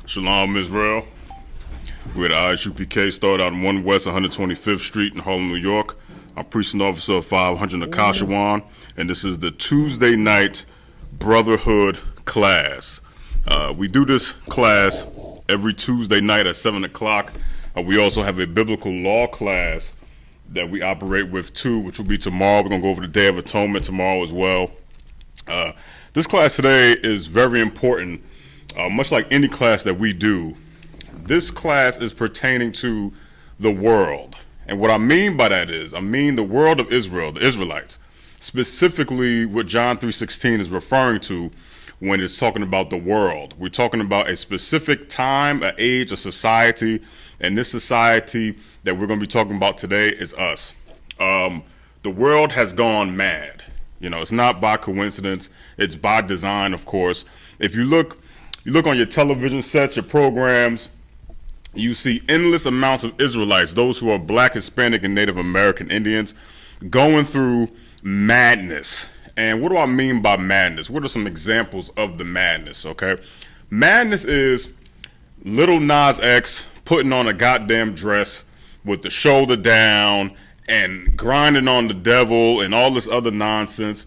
Shalom, Israel. We're at I.S.U.P.K. Started out on 1 West 125th Street in Harlem, New York. I'm precinct officer of 500 Nakashawan, and this is the Tuesday night Brotherhood class. We do this class every Tuesday night at 7 o'clock. We also have a biblical law class that we operate with too, which will be tomorrow. We're going to go over the Day of Atonement tomorrow as well. This class today is very important. Much like any class that we do, this class is pertaining to the world. And what I mean by that is, I mean the world of Israel, the Israelites, specifically what John 3:16 is referring to when it's talking about the world. We're talking about a specific time, an age, a society, and this society that we're going to be talking about today is us. The world has gone mad. You know, it's not by coincidence, it's by design, of course. If you look on your television sets, your programs, you see endless amounts of Israelites, those who are Black, Hispanic, and Native American Indians, going through madness. And what do I mean by madness? What are some examples of the madness, okay? Madness is Little Nas X putting on a goddamn dress with the shoulder down and grinding on the devil and all this other nonsense.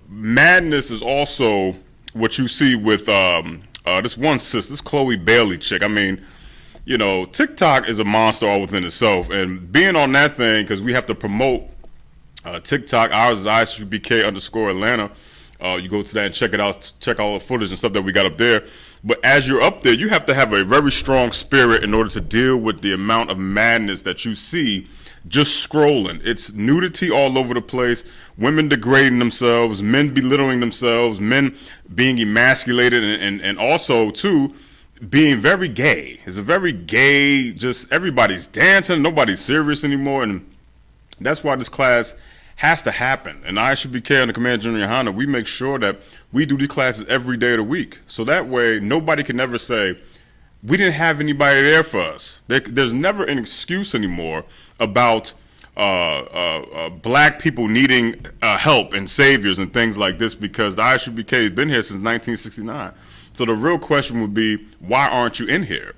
Madness is also what you see with this one sister, this Chloe Bailey chick. I mean, you know, Tik Tok is a monster all within itself. And being on that thing, because we have to promote TikTok, ours is I.S.U.P.K _Atlanta. You go to that and check it out, check all the footage and stuff that we got up there. But as you're up there, you have to have a very strong spirit in order to deal with the amount of madness that you see just scrolling. It's nudity all over the place, women degrading themselves, men belittling themselves, men being emasculated, and also, too, being very gay. It's a very gay, just everybody's dancing, nobody's serious anymore, and that's why this class has to happen. And I.S.U.P.K and the Command General Yahanna, we make sure that we do these classes every day of the week. So that way, nobody can ever say, we didn't have anybody there for us. There's never an excuse anymore about Black people needing help and saviors and things like this, because the I.S.U.P.K has been here since 1969. So the real question would be, why aren't you in here?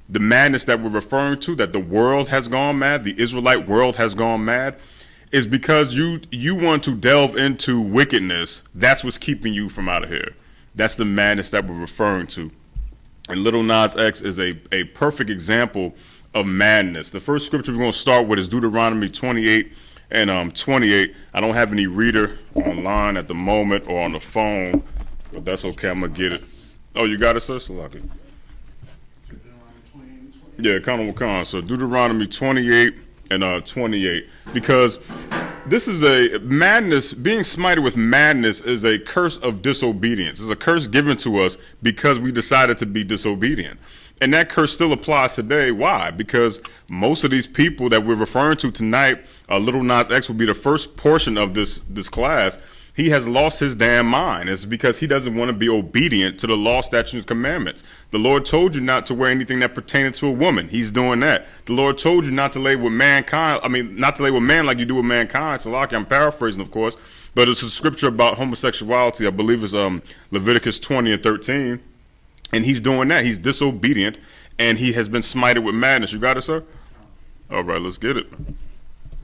The madness that we're referring to, that the world has gone mad, the Israelite world has gone mad, is because you want to delve into wickedness. That's what's keeping you from out of here. That's the madness that we're referring to. And Little Nas X is a perfect example of madness. The first scripture we're going to start with is Deuteronomy 28 and 28. I don't have any reader online at the moment or on the phone, but that's okay. I'm going to get it. Oh, you got it, sir? Salaki. Yeah, Con. So Deuteronomy 28 and 28. Because this is a madness, being smited with madness is a curse of disobedience. It's a curse given to us because we decided to be disobedient. And that curse still applies today. Why? Because most of these people that we're referring to tonight, Little Nas X will be the first portion of this class. He has lost his damn mind. It's because he doesn't want to be obedient to the law, statutes, and commandments. The Lord told you not to wear anything that pertained to a woman. He's doing that. The Lord told you not to lay with mankind. I mean, not to lay with man like you do with mankind. So, I'm paraphrasing, of course, but it's a scripture about homosexuality. I believe it's Leviticus 20 and 13. And he's doing that. He's disobedient, and he has been smited with madness. You got it, sir? All right, let's get it.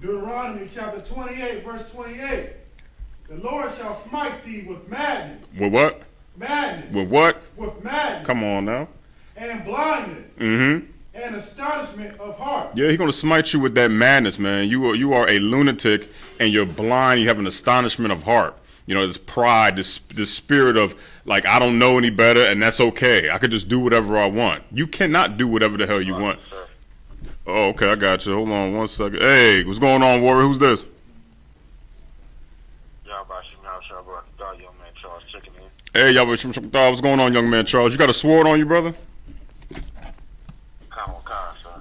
Deuteronomy chapter 28, verse 28. The Lord shall smite thee with madness. With what? Madness. With what? With madness. Come on now. And blindness. Mm-hmm. And astonishment of heart. Yeah, he's going to smite you with that madness, man. You are a lunatic, and you're blind. You have an astonishment of heart. You know, this pride, this spirit of, like, I don't know any better, and that's okay. I could just do whatever I want. You cannot do whatever the hell you want. Oh, okay, I got you. Hold on 1 second. Hey, what's going on, Warrior? Who's this? Hey, what's going on, young man Charles? You got a sword on you, brother?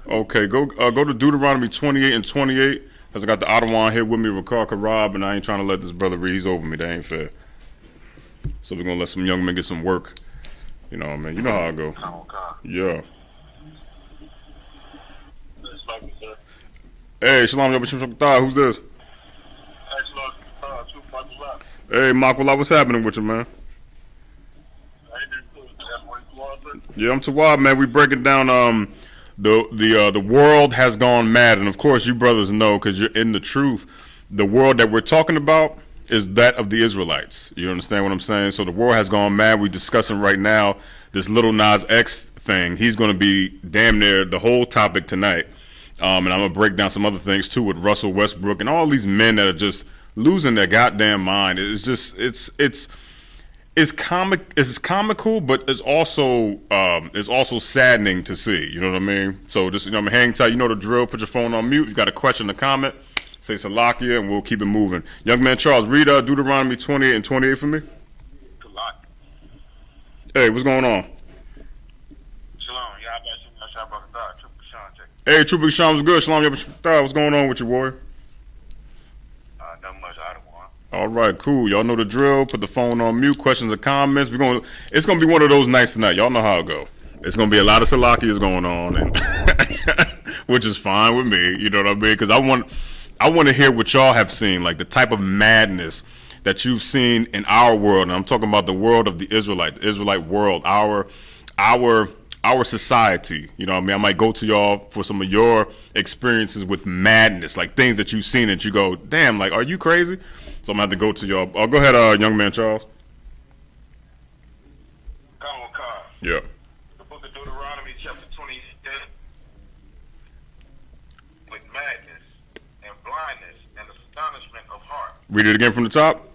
Okay, go to Deuteronomy 28 and 28. Because I got the Ottawa here with me, Ricard Karab, and I ain't trying to let this brother read. He's over me. That ain't fair. So we're going to let some young men get some work. You know, man. You know how I go. Yeah. Hey, Shalom, who's this? Hey, Makwala, what's happening with you, man? Yeah, I'm Tawab, man. We breaking down the world has gone mad, and of course you brothers know because you're in the truth. The world that we're talking about is that of the Israelites. You understand what I'm saying? So the world has gone mad. We're discussing right now this little Nas X thing. He's going to be damn near the whole topic tonight, and I'm gonna break down some other things too with Russell Westbrook and all these men that are just losing their goddamn mind. It's just it's comical, but it's also saddening to see. You know what I mean? So just hang tight. You know the drill. Put your phone on mute. If you got a question or comment, say Salakia, and we'll keep it moving. Young man Charles, read Deuteronomy 28 and 28 for me. Hey, what's going on? Shalom. Hey, Trooper Sean was good. Shalom, what's going on with you, warrior? Not much. I don't want. All right, cool. Y'all know the drill. Put the phone on mute. Questions or comments. It's gonna be one of those nights tonight. Y'all know how it go. It's gonna be a lot of Salakias going on, and which is fine with me. You know what I mean? Because I want to hear what y'all have seen, like the type of madness that you've seen in our world. And I'm talking about the world of the Israelite world, our society. You know what I mean? I might go to y'all for some of your experiences with madness, like things that you've seen that you go, damn, like, are you crazy? So I'm going to have to go to y'all. Oh, go ahead, young man Charles. Yeah. The book of Deuteronomy, chapter 28, with madness and blindness and astonishment of heart. Read it again from the top.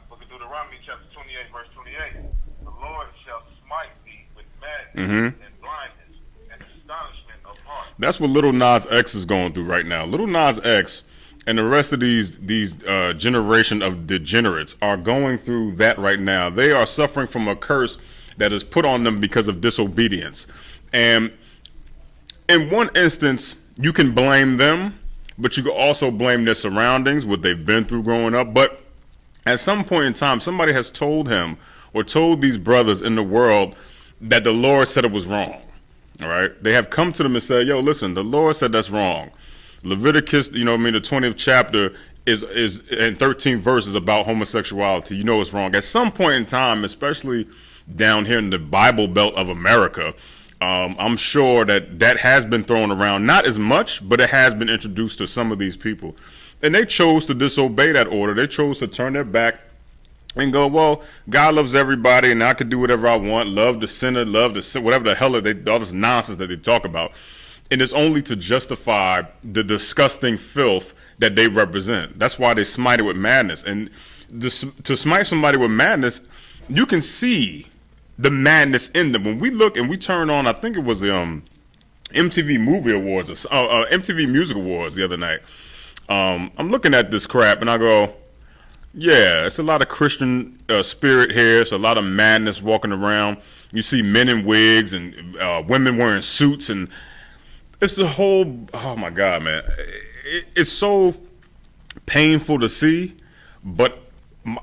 Book of Deuteronomy, chapter 28, verse 28. The Lord shall smite thee with madness and blindness and astonishment of heart. That's what little Nas X is going through right now. Little Nas X and the rest of these generation of degenerates are going through that right now. They are suffering from a curse that is put on them because of disobedience. And in one instance, you can blame them, but you can also blame their surroundings, what they've been through growing up. But at some point in time, somebody has told him or told these brothers in the world that the Lord said it was wrong. All right. They have come to them and said, yo, listen, the Lord said that's wrong. Leviticus, the 20th chapter is and 13th verse is about homosexuality. You know it's wrong. At some point in time, especially down here in the Bible Belt of America, I'm sure that has been thrown around. Not as much, but it has been introduced to some of these people. And they chose to disobey that order. They chose to turn their back and go, well, God loves everybody, and I could do whatever I want. Love the sinner, love the sin, whatever the hell all this nonsense that they talk about. And it's only to justify the disgusting filth that they represent. That's why they smite it with madness. And to smite somebody with madness, you can see the madness in them. When we look and we turn on, I think it was the MTV Movie Awards or MTV Music Awards the other night. I'm looking at this crap and I go, yeah, it's a lot of Christian spirit here. It's a lot of madness walking around. You see men in wigs and women wearing suits, and it's the whole, oh my God, man. It's so painful to see, but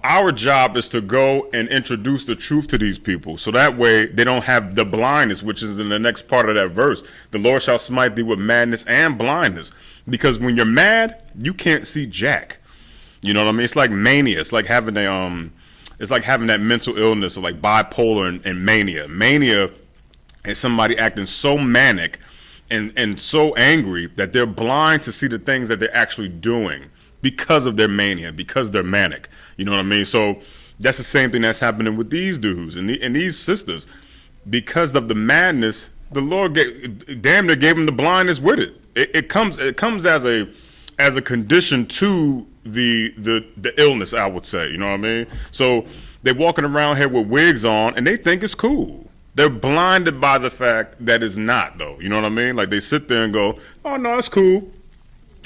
our job is to go and introduce the truth to these people so that way they don't have the blindness, which is in the next part of that verse. The Lord shall smite thee with madness and blindness. Because when you're mad, you can't see jack. You know what I mean? It's like mania. It's like having that mental illness, or like bipolar and mania. Mania is somebody acting so manic and so angry that they're blind to see the things that they're actually doing because of their mania, because they're manic. You know what I mean? So that's the same thing that's happening with these dudes and these sisters. Because of the madness, the Lord damn near gave them the blindness with it. It comes as a condition to the illness, I would say. You know what I mean? So they're walking around here with wigs on and they think it's cool. They're blinded by the fact that it's not, though. You know what I mean? Like they sit there and go, oh no, it's cool.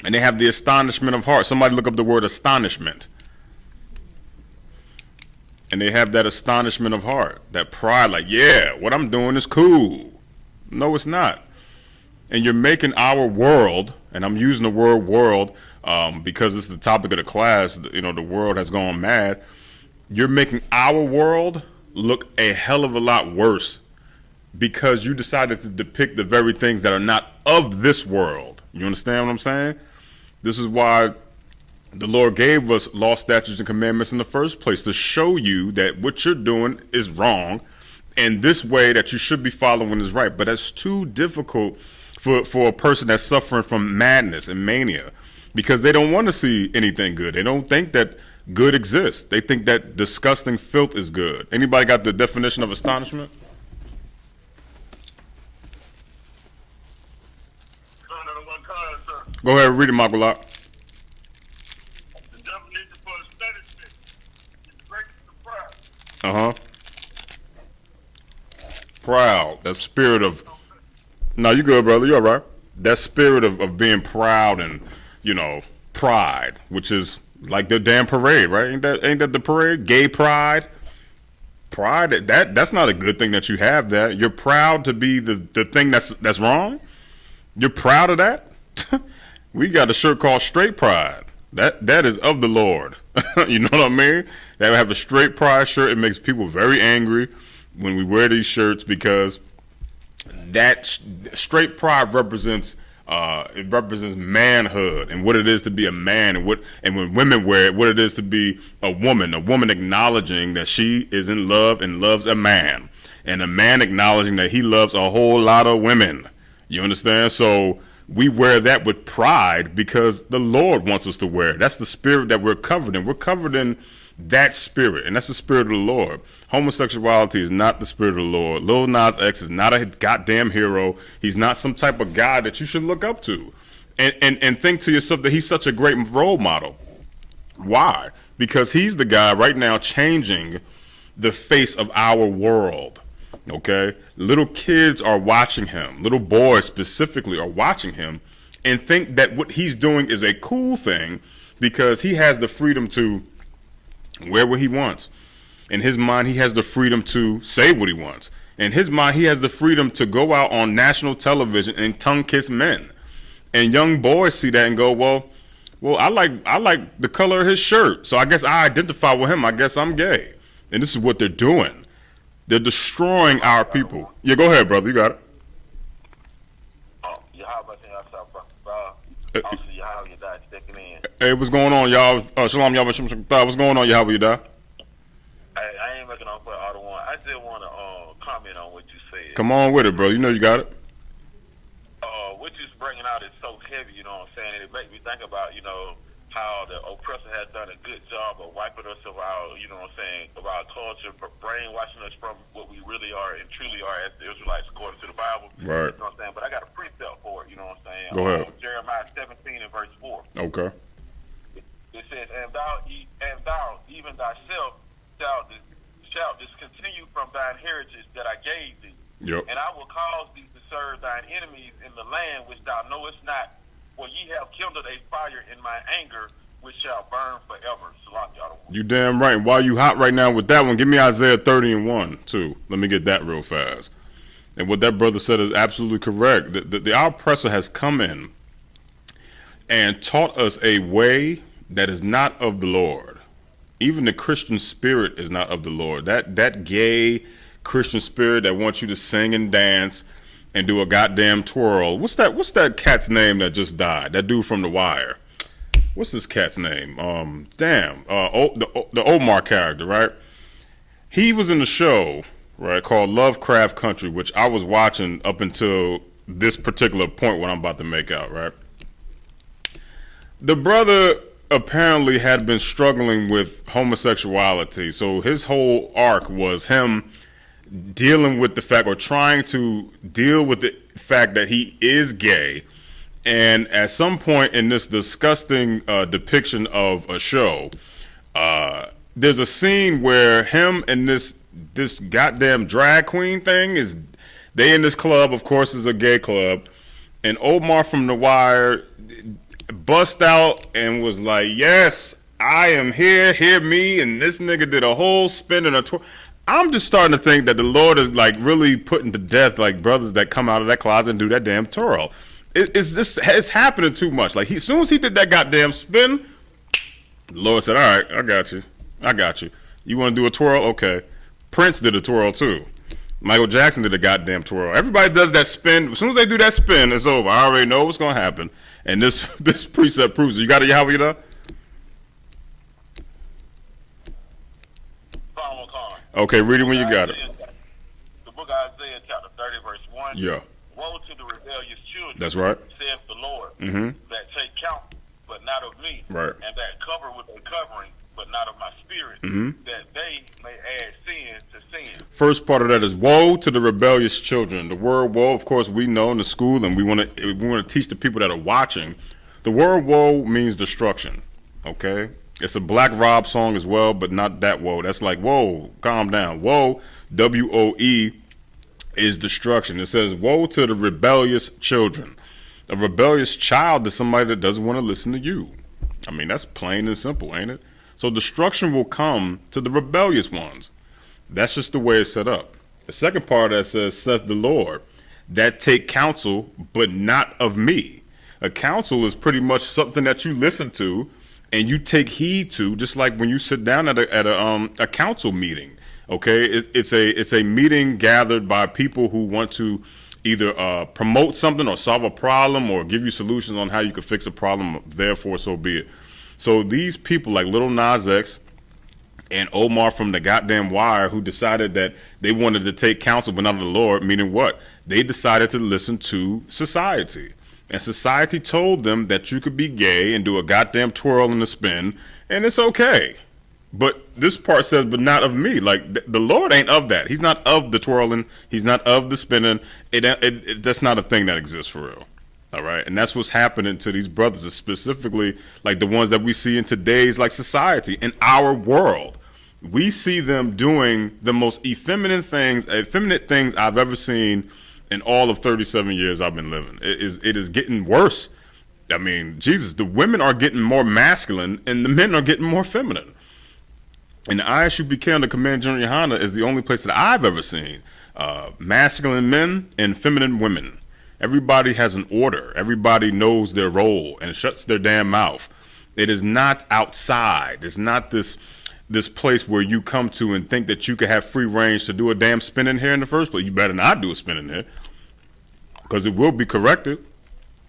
And they have the astonishment of heart. Somebody look up the word astonishment. And they have that astonishment of heart, that pride, like, yeah, what I'm doing is cool. No, it's not. And you're making our world, and I'm using the word world because it's the topic of the class, the world has gone mad. You're making our world look a hell of a lot worse because you decided to depict the very things that are not of this world. You understand what I'm saying? This is why the Lord gave us law, statutes, and commandments in the first place, to show you that what you're doing is wrong and this way that you should be following is right. But that's too difficult for a person that's suffering from madness and mania, because they don't want to see anything good. They don't think that good exists. They think that disgusting filth is good. Anybody got the definition of astonishment? Go ahead, read it, Makulak. The definition for astonishment is greatness of pride. Uh-huh. Proud. That spirit of... No, you good, brother. You all right. That spirit of being proud and, pride, which is like the damn parade, right? Ain't that the parade? Gay pride? Pride, that's not a good thing that you have that. You're proud to be the thing that's wrong? You're proud of that? We got a shirt called Straight Pride. That is of the Lord. You know what I mean? That we have a Straight Pride shirt. It makes people very angry when we wear these shirts, because that Straight Pride represents manhood and what it is to be a man, and when women wear it, what it is to be a woman acknowledging that she is in love and loves a man, and a man acknowledging that he loves a whole lot of women. You understand? So we wear that with pride because the Lord wants us to wear it. That's the spirit that we're covered in. We're covered in that spirit, and that's the spirit of the Lord. Homosexuality is not the spirit of the Lord. Lil Nas X is not a goddamn hero. He's not some type of guy that you should look up to and think to yourself that he's such a great role model. Why? Because he's the guy right now changing the face of our world. Okay? Little kids are watching him. Little boys specifically are watching him and think that what he's doing is a cool thing because he has the freedom to wear what he wants. In his mind, he has the freedom to say what he wants. In his mind, he has the freedom to go out on national television and tongue kiss men. And young boys see that and go, well, I like the color of his shirt, so I guess I identify with him. I guess I'm gay. And this is what they're doing. They're destroying our people. Yeah, go ahead, brother. You got it. Hey, what's going on, y'all? Shalom, y'all. What's going on, y'all? I ain't looking on for auto one. I just want to comment on what you said. Come on with it, bro. You know you got it. What you're bringing out is so heavy, you know what I'm saying? And it makes me think about, how the oppressor has done a good job of wiping us of our, of our culture, brainwashing us from what we really are and truly are as the Israelites according to the Bible. Right. You know what I'm saying? But I got a precept for it, you know what I'm saying? Go ahead. Jeremiah 17 and verse 4. Okay. It says, and thou, even thyself, shalt discontinue from thine heritage that I gave thee. Yep. And I will cause thee to serve thine enemies in the land which thou knowest not. For ye have kindled a fire in my anger, which shall burn forever. Salat, y'all. You damn right. While you hot right now with that one, give me Isaiah 30 and 1, too. Let me get that real fast. And what that brother said is absolutely correct. The oppressor has come in and taught us a way that is not of the Lord. Even the Christian spirit is not of the Lord. That gay Christian spirit that wants you to sing and dance and do a goddamn twirl. What's that cat's name that just died? That dude from The Wire. What's this cat's name? The Omar character, right? He was in the show, right, called Lovecraft Country, which I was watching up until this particular point what I'm about to make out, right? The brother apparently had been struggling with homosexuality, so his whole arc was him dealing with the fact, or trying to deal with the fact that he is gay. And at some point in this disgusting depiction of a show, there's a scene where him and this goddamn drag queen thing they in this club, of course, is a gay club, and Omar from The Wire bust out and was like, yes, I am here, hear me, and this nigga did a whole spin and a twirl. I'm just starting to think that the Lord is like really putting to death like brothers that come out of that closet and do that damn twirl. It's happening too much. Like as soon as he did that goddamn spin, the Lord said, all right, I got you. You want to do a twirl? Okay. Prince did a twirl too. Michael Jackson did a goddamn twirl. Everybody does that spin. As soon as they do that spin, it's over. I already know what's going to happen. And this precept proves it. You got it, Yahweh? Okay, read it when you got it. Yeah. Woe to the rebellious children. That's right. Saith the Lord, Mm-hmm. that take count, but not of me. Right. And that cover with a covering, but not of my spirit, Mm-hmm. that they may add sin to sin. First part of that is woe to the rebellious children. The word woe, of course, we know in the school, and we want to teach the people that are watching. The word woe means destruction. Okay, it's a Black Rob song as well, but not that woe. That's like whoa, calm down. Woe, WOE, is destruction. It says woe to the rebellious children. A rebellious child is somebody that doesn't want to listen to you. I mean, that's plain and simple, ain't it? So destruction will come to the rebellious ones. That's just the way it's set up. The second part that says, saith the Lord, that take counsel, but not of me. A counsel is pretty much something that you listen to and you take heed to, just like when you sit down at a council meeting. Okay, it's a meeting gathered by people who want to either promote something or solve a problem or give you solutions on how you could fix a problem. Therefore, so be it. So these people like Lil Nas X and Omar from the goddamn Wire, who decided that they wanted to take counsel but not of the Lord, meaning what? They decided to listen to society. And society told them that you could be gay and do a goddamn twirl and a spin, and it's okay. But this part says, but not of me. Like, the Lord ain't of that. He's not of the twirling. He's not of the spinning. That's not a thing that exists for real. All right? And that's what's happening to these brothers, specifically like the ones that we see in today's like society, in our world. We see them doing the most effeminate things I've ever seen in all of 37 years I've been living. It is getting worse. I mean, Jesus, the women are getting more masculine and the men are getting more feminine. And the ISUPK under Command General Yahanna is the only place that I've ever seen masculine men and feminine women. Everybody has an order. Everybody knows their role and shuts their damn mouth. It is not outside. It's not this place where you come to and think that you could have free range to do a damn spin in here in the first place. You better not do a spin in here, because it will be corrected.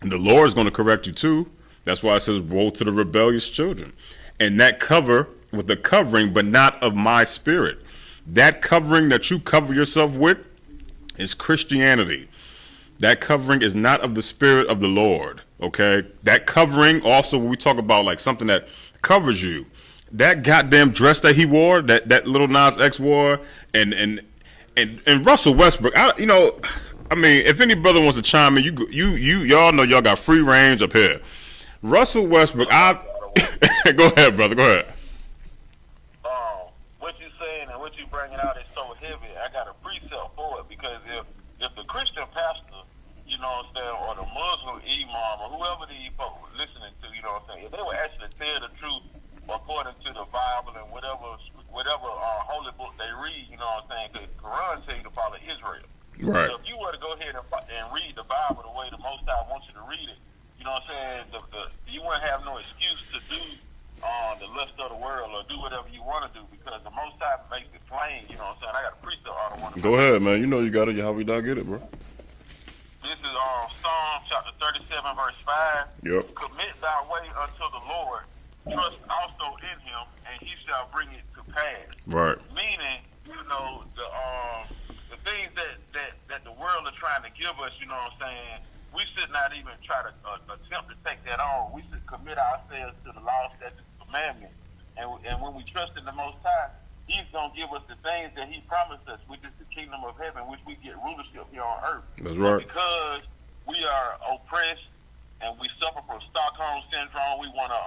And the Lord is going to correct you too. That's why it says, woe to the rebellious children. And that cover with the covering, but not of my spirit. That covering that you cover yourself with is Christianity. That covering is not of the spirit of the Lord. Okay? That covering also, when we talk about like something that covers you, that goddamn dress that he wore, that Lil Nas X wore, and Russell Westbrook, I mean, if any brother wants to chime in, y'all know y'all got free range up here. Russell Westbrook, go ahead, brother, go ahead. What you saying and what you bringing out is so heavy. I got a precept for it, because if the Christian pastor, you know what I'm saying, or the Muslim imam, or whoever these folks were listening to, you know what I'm saying, if they were actually tell the truth according to the Bible and whatever holy book they read, you know what I'm saying, because the Quran tell you to follow Israel. Right. So if you were to go ahead and read the Bible the way the Most High wants you to read it, you know what I'm saying, you wouldn't have no excuse to do the lust of the world or do whatever you want to do, because the Most High makes it plain, you know what I'm saying. I got a precept on the one. Go ahead, man. You know you got it. How we not get it, bro? This is Psalm chapter 37, verse 5. Yep. Commit thy way unto the Lord, trust also in him, and he shall bring it to pass. Right. Meaning, you know, the things that the world are trying to give us, you know what I'm saying, we should not even try to attempt to take that on. We should commit ourselves to the law, statutes, and commandments. And when we trust in the Most High, he's going to give us the things that he promised us, which is the kingdom of heaven, which we get rulership here on earth. That's right. But because we are oppressed and we suffer from Stockholm syndrome, we want to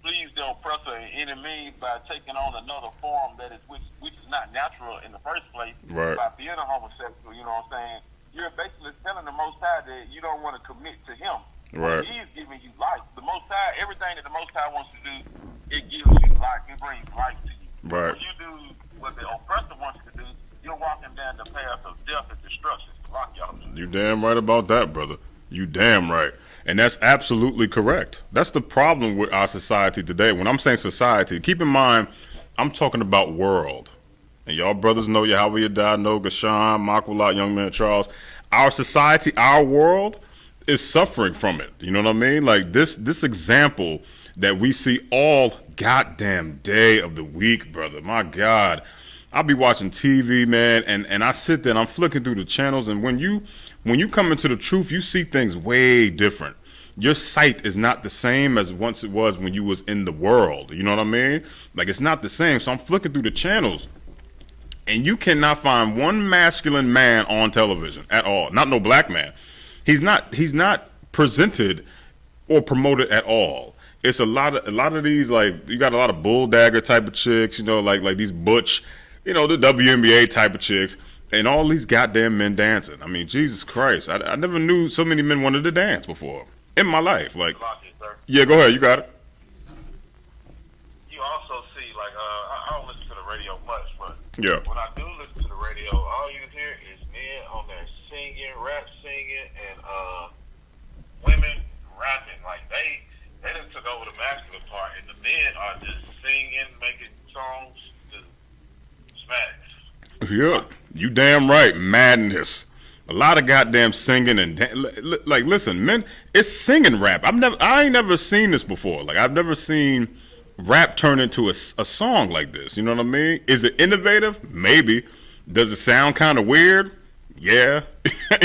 please the oppressor in any means by taking on another form that is which is not natural in the first place. Right. By being a homosexual, you know what I'm saying? You're basically telling the Most High that you don't want to commit to him. Right. He's giving you life. The Most High, everything that the Most High wants to do, it gives you life. It brings life to you. Right. When you do what the oppressor wants you to do, you're walking down the path of death and destruction. You damn right about that, brother. You damn right. And that's absolutely correct. That's the problem with our society today. When I'm saying society, keep in mind, I'm talking about world. And y'all brothers know Yahweh Yadai, know Gashan, Makwalat, Young Man Charles. Our society, our world is suffering from it. You know what I mean? Like this example that we see all goddamn day of the week, brother. My God. I'll be watching TV, man, and I sit there and I'm flicking through the channels, and when you When you come into the truth, you see things way different. Your sight is not the same as once it was when you was in the world. You know what I mean? Like, it's not the same. So I'm flicking through the channels, and you cannot find one masculine man on television at all. Not no black man. He's not presented or promoted at all. It's a lot of these, like, you got a lot of bull dagger type of chicks, you know, like these butch, you know, the WNBA type of chicks, and all these goddamn men dancing. I mean, Jesus Christ, I never knew so many men wanted to dance before in my life. Like, yeah, go ahead, you got it. You also see, like, I don't listen to the radio much, but Yeah. when I do listen to the radio, all you hear is men on there singing, rap singing, and women rapping. Like, they done took over the masculine part, and the men are just singing, making songs, just smash. Yeah, you damn right. Madness. A lot of goddamn singing and like, listen, men, it's singing rap. I ain't never seen this before. Like, I've never seen rap turn into a song like this. You know what I mean? Is it innovative? Maybe. Does it sound kind of weird? Yeah.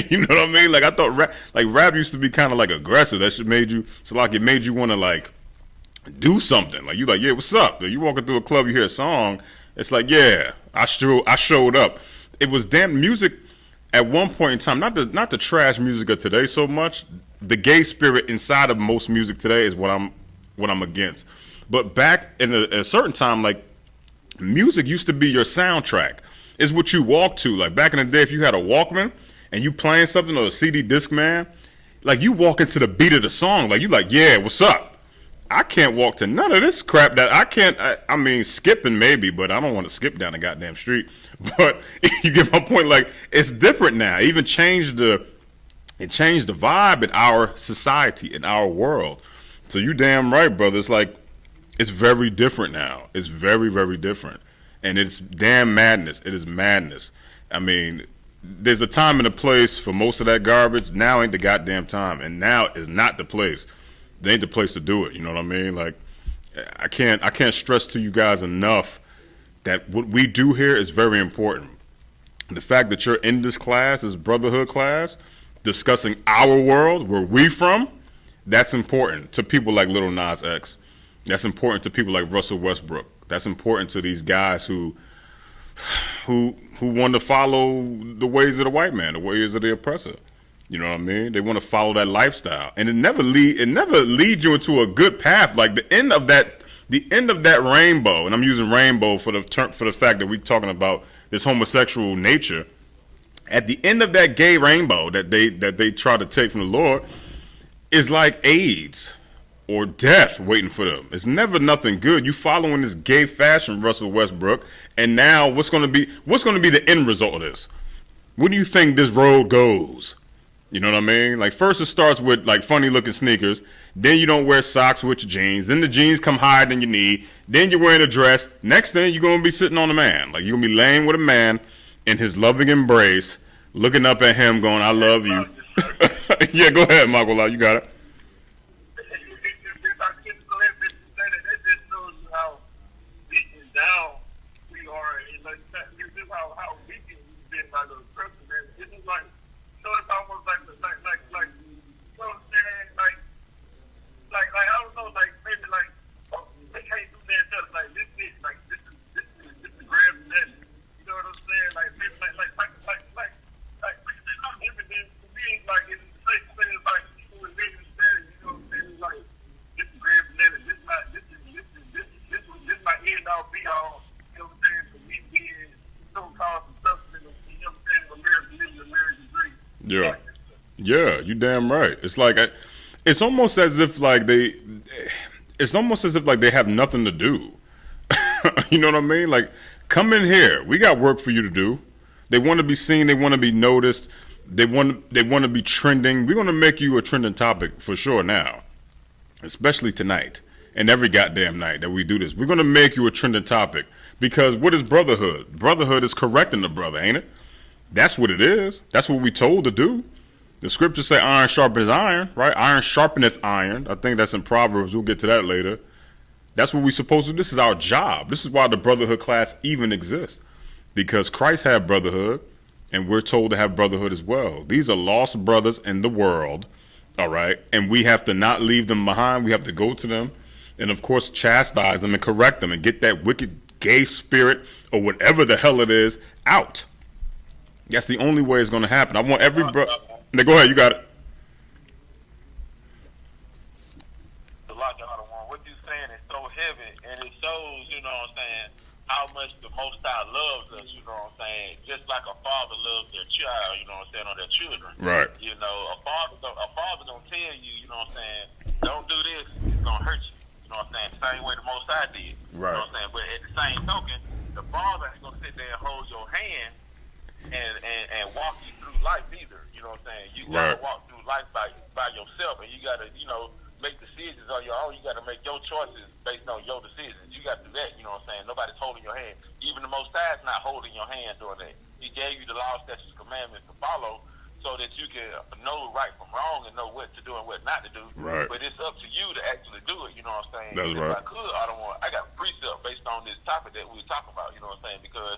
You know what I mean? Like, I thought rap used to be kind of like aggressive. That shit made you, so like it made you want to like do something. Like, you like, yeah, what's up? You walking through a club, you hear a song, it's like, yeah, I showed up. It was damn music at one point in time, not the trash music of today so much. The gay spirit inside of most music today is what I'm against. But back in a certain time, like, music used to be your soundtrack. It's what you walk to. Like, back in the day, if you had a Walkman and you playing something, or a CD disc, man, like, you walk into the beat of the song. Like, you like, yeah, what's up? I can't walk to none of this crap that I can't. I mean, skipping maybe, but I don't want to skip down the goddamn street. But you get my point. Like, it's different now. It even changed the vibe in our society, in our world. So you damn right, brother. It's like, it's very different now. It's very, very different. And it's damn madness. It is madness. I mean, there's a time and a place for most of that garbage. Now ain't the goddamn time. And now is not the place. They ain't the place to do it. You know what I mean? Like, I can't stress to you guys enough that what we do here is very important. The fact that you're in this class, this Brotherhood class, discussing our world, where we from, that's important to people like Lil Nas X. That's important to people like Russell Westbrook. That's important to these guys who want to follow the ways of the white man, the ways of the oppressor. You know what I mean? They want to follow that lifestyle, and it never leads you into a good path. Like, the end of that rainbow, and I'm using rainbow for the fact that we're talking about this homosexual nature. At the end of that gay rainbow that they try to take from the Lord is like AIDS or death waiting for them. It's never nothing good. You following this gay fashion, Russell Westbrook, and now what's going to be the end result of this? Where do you think this road goes? You know what I mean? Like, first it starts with, like, funny looking sneakers. Then you don't wear socks with your jeans. Then the jeans come higher than your knee. Then you're wearing a dress. Next thing, you're going to be sitting on a man. Like, you're going to be laying with a man in his loving embrace, looking up at him going, I love you. Yeah, go ahead, Michael. You got it. It's almost like you know what I'm saying? Like I don't know, like maybe like they can't do that. Like this is the grand possession. You know what I'm saying? Like maybe like I'm different to me. Like it's the same thing as like people with vision standing. You know what I'm saying? It's like this is grand possession. This my end all be all. You know what I'm saying? For me being so-called substance. You know what I'm saying? American dream. Yeah, you damn right. It's like it's almost as if like they have nothing to do. You know what I mean? Like, come in here. We got work for you to do. They want to be seen. They want to be noticed. They want to be trending. We're going to make you a trending topic for sure now, especially tonight and every goddamn night that we do this. We're going to make you a trending topic because what is brotherhood? Brotherhood is correcting the brother, ain't it? That's what it is. That's what we told to do. The scriptures say iron sharpens iron, right? Iron sharpeneth iron. I think that's in Proverbs. We'll get to that later. That's what we're supposed to do. This is our job. This is why the brotherhood class even exists. Because Christ had brotherhood. And we're told to have brotherhood as well. These are lost brothers in the world, all right? And we have to not leave them behind. We have to go to them and, of course, chastise them and correct them and get that wicked gay spirit or whatever the hell it is out. That's the only way it's going to happen. I want every brother. Go ahead, you got it. What you're saying is so heavy, and it shows, you know what I'm saying, how much the Most High loves us, you know what I'm saying? Just like a father loves their child, you know what I'm saying, or their children. Right. You know, a father don't tell you, you know what I'm saying, don't do this, it's going to hurt you. You know what I'm saying? Same way the Most High did. Right. You know what I'm saying? But at the same token, the father ain't going to sit there and hold your hand and walk you through life either. You know what I'm saying? You got to walk through life by yourself, and you got to, you know, make decisions on your own. You got to make your choices based on your decisions. You got to do that. You know what I'm saying? Nobody's holding your hand. Even the Most High is not holding your hand doing that. He gave you the law, statutes, commandments to follow so that you can know right from wrong and know what to do and what not to do. Right. But it's up to you to actually do it. You know what I'm saying? That's if right. I could, I got a precept based on this topic that we were talking about. You know what I'm saying? Because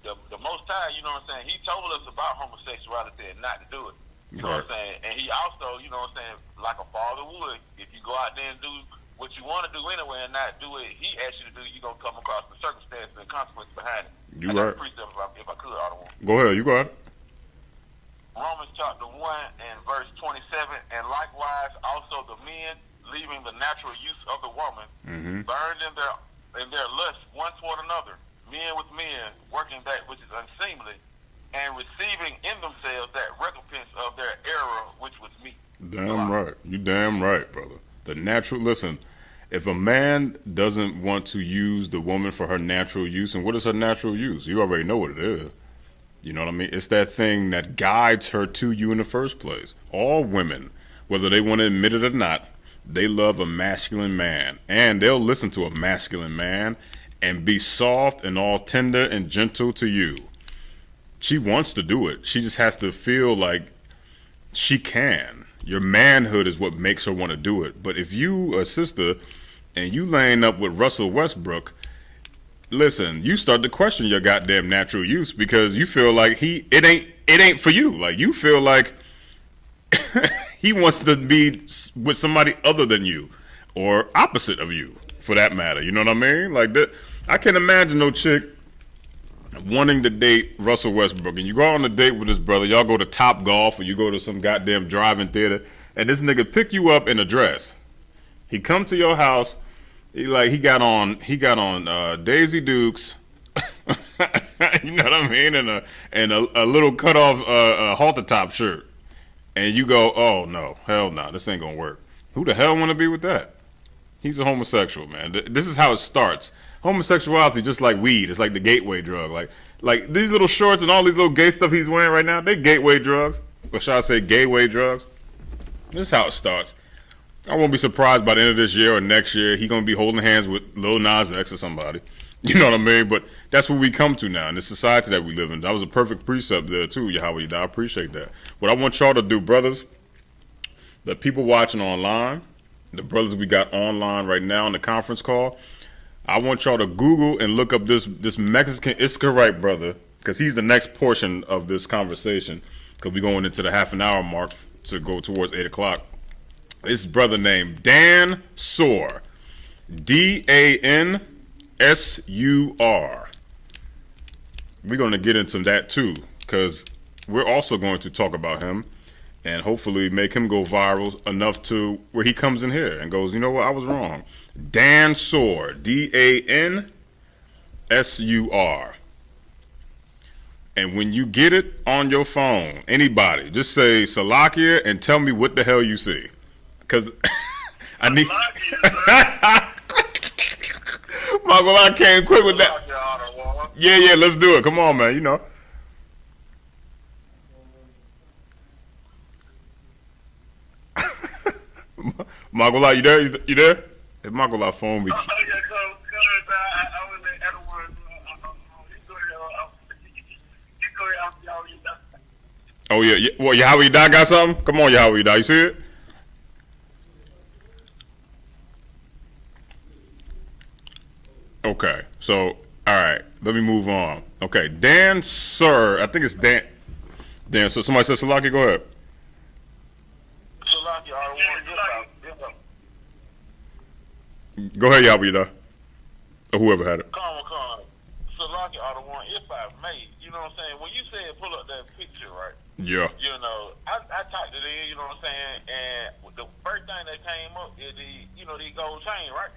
the Most High, you know what I'm saying, he told us about homosexuality and not to do it. You know what I'm saying? And he also, you know what I'm saying, like a father would, if you go out there and do what you want to do anyway and not do it he asks you to do, you're going to come across the circumstances and consequences behind it. You right. Precept if I could, I don't want. Go ahead, you got it. Romans chapter 1 and verse 27, and likewise also the men, leaving the natural use of the woman, burned in their lust one toward another, men with men, working that which is unseemly, and receiving in themselves that recompense of their error, which was meat. Damn right. You damn right, brother. The natural, listen, if a man doesn't want to use the woman for her natural use, and what is her natural use? You already know what it is. You know what I mean? It's that thing that guides her to you in the first place. All women, whether they want to admit it or not, they love a masculine man. And they'll listen to a masculine man and be soft and all tender and gentle to you. She wants to do it. She just has to feel like she can. Your manhood is what makes her want to do it. But if you, a sister, and you laying up with Russell Westbrook, listen, you start to question your goddamn natural use because you feel like it ain't for you. Like you feel like he wants to be with somebody other than you or opposite of you for that matter. You know what I mean? Like that. I can't imagine no chick wanting to date Russell Westbrook, and you go on a date with his brother, y'all go to Top Golf, or you go to some goddamn drive-in theater, and this nigga pick you up in a dress. He come to your house, he got on Daisy Dukes, you know what I mean, and a little cut off halter top shirt, and you go, oh no, hell no, this ain't gonna work. Who the hell want to be with that? He's a homosexual, man. This is how it starts. Homosexuality, just like weed, it's like the gateway drug. Like these little shorts and all these little gay stuff he's wearing right now, they gateway drugs. Or should I say gateway drugs? This is how it starts. I won't be surprised by the end of this year or next year, he going to be holding hands with Lil Nas X or somebody. You know what I mean? But that's what we come to now in the society that we live in. That was a perfect precept there too, Yahweh. I appreciate that. What I want y'all to do, brothers, the people watching online, the brothers we got online right now on the conference call, I want y'all to Google and look up this Mexican Israelite brother, because he's the next portion of this conversation, because we're going into the half an hour mark to go towards 8 o'clock. This brother named Dan Sur, D-A-N-S-U-R. We're going to get into that too, because we're also going to talk about him and hopefully make him go viral enough to where he comes in here and goes, you know what, I was wrong. Dan Sur, D-A-N-S-U-R. And when you get it on your phone, anybody, just say Salakia and tell me what the hell you see. Because I need... Michael, I came quick with that. Yeah, let's do it. Come on, man, you know. Magula, you there? You there? If Magula phone me. Oh yeah. Well, Yahweh got something? Come on, Yahweh, you see it? Okay. So, all right. Let me move on. Okay, Dan Sur. I think it's Dan. Damn, so somebody said Salaki, go ahead. Salaki, I want Go ahead, Yabba, or whoever had it. Come. Salaki, I don't want if I may. You know what I'm saying? When you said pull up that picture, right? Yeah. You know, I typed it in. You know what I'm saying? And the first thing that came up is the gold chain, right?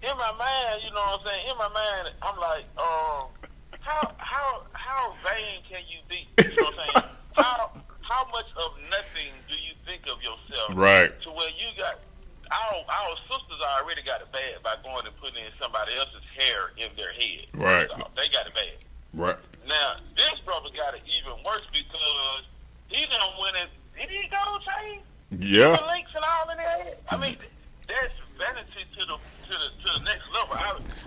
in my mind, you know what I'm saying? In my mind, I'm like, how vain can you be? You know what I'm saying? How much of nothing do you think of yourself? Right. To where you got our sisters already got it bad by going and putting in somebody else's hair in their head. Right. So they got it bad. Right. Now this brother got it even worse because he done went and did he go chain? Yeah. The links and all in there. I mean, that's vanity to the next level.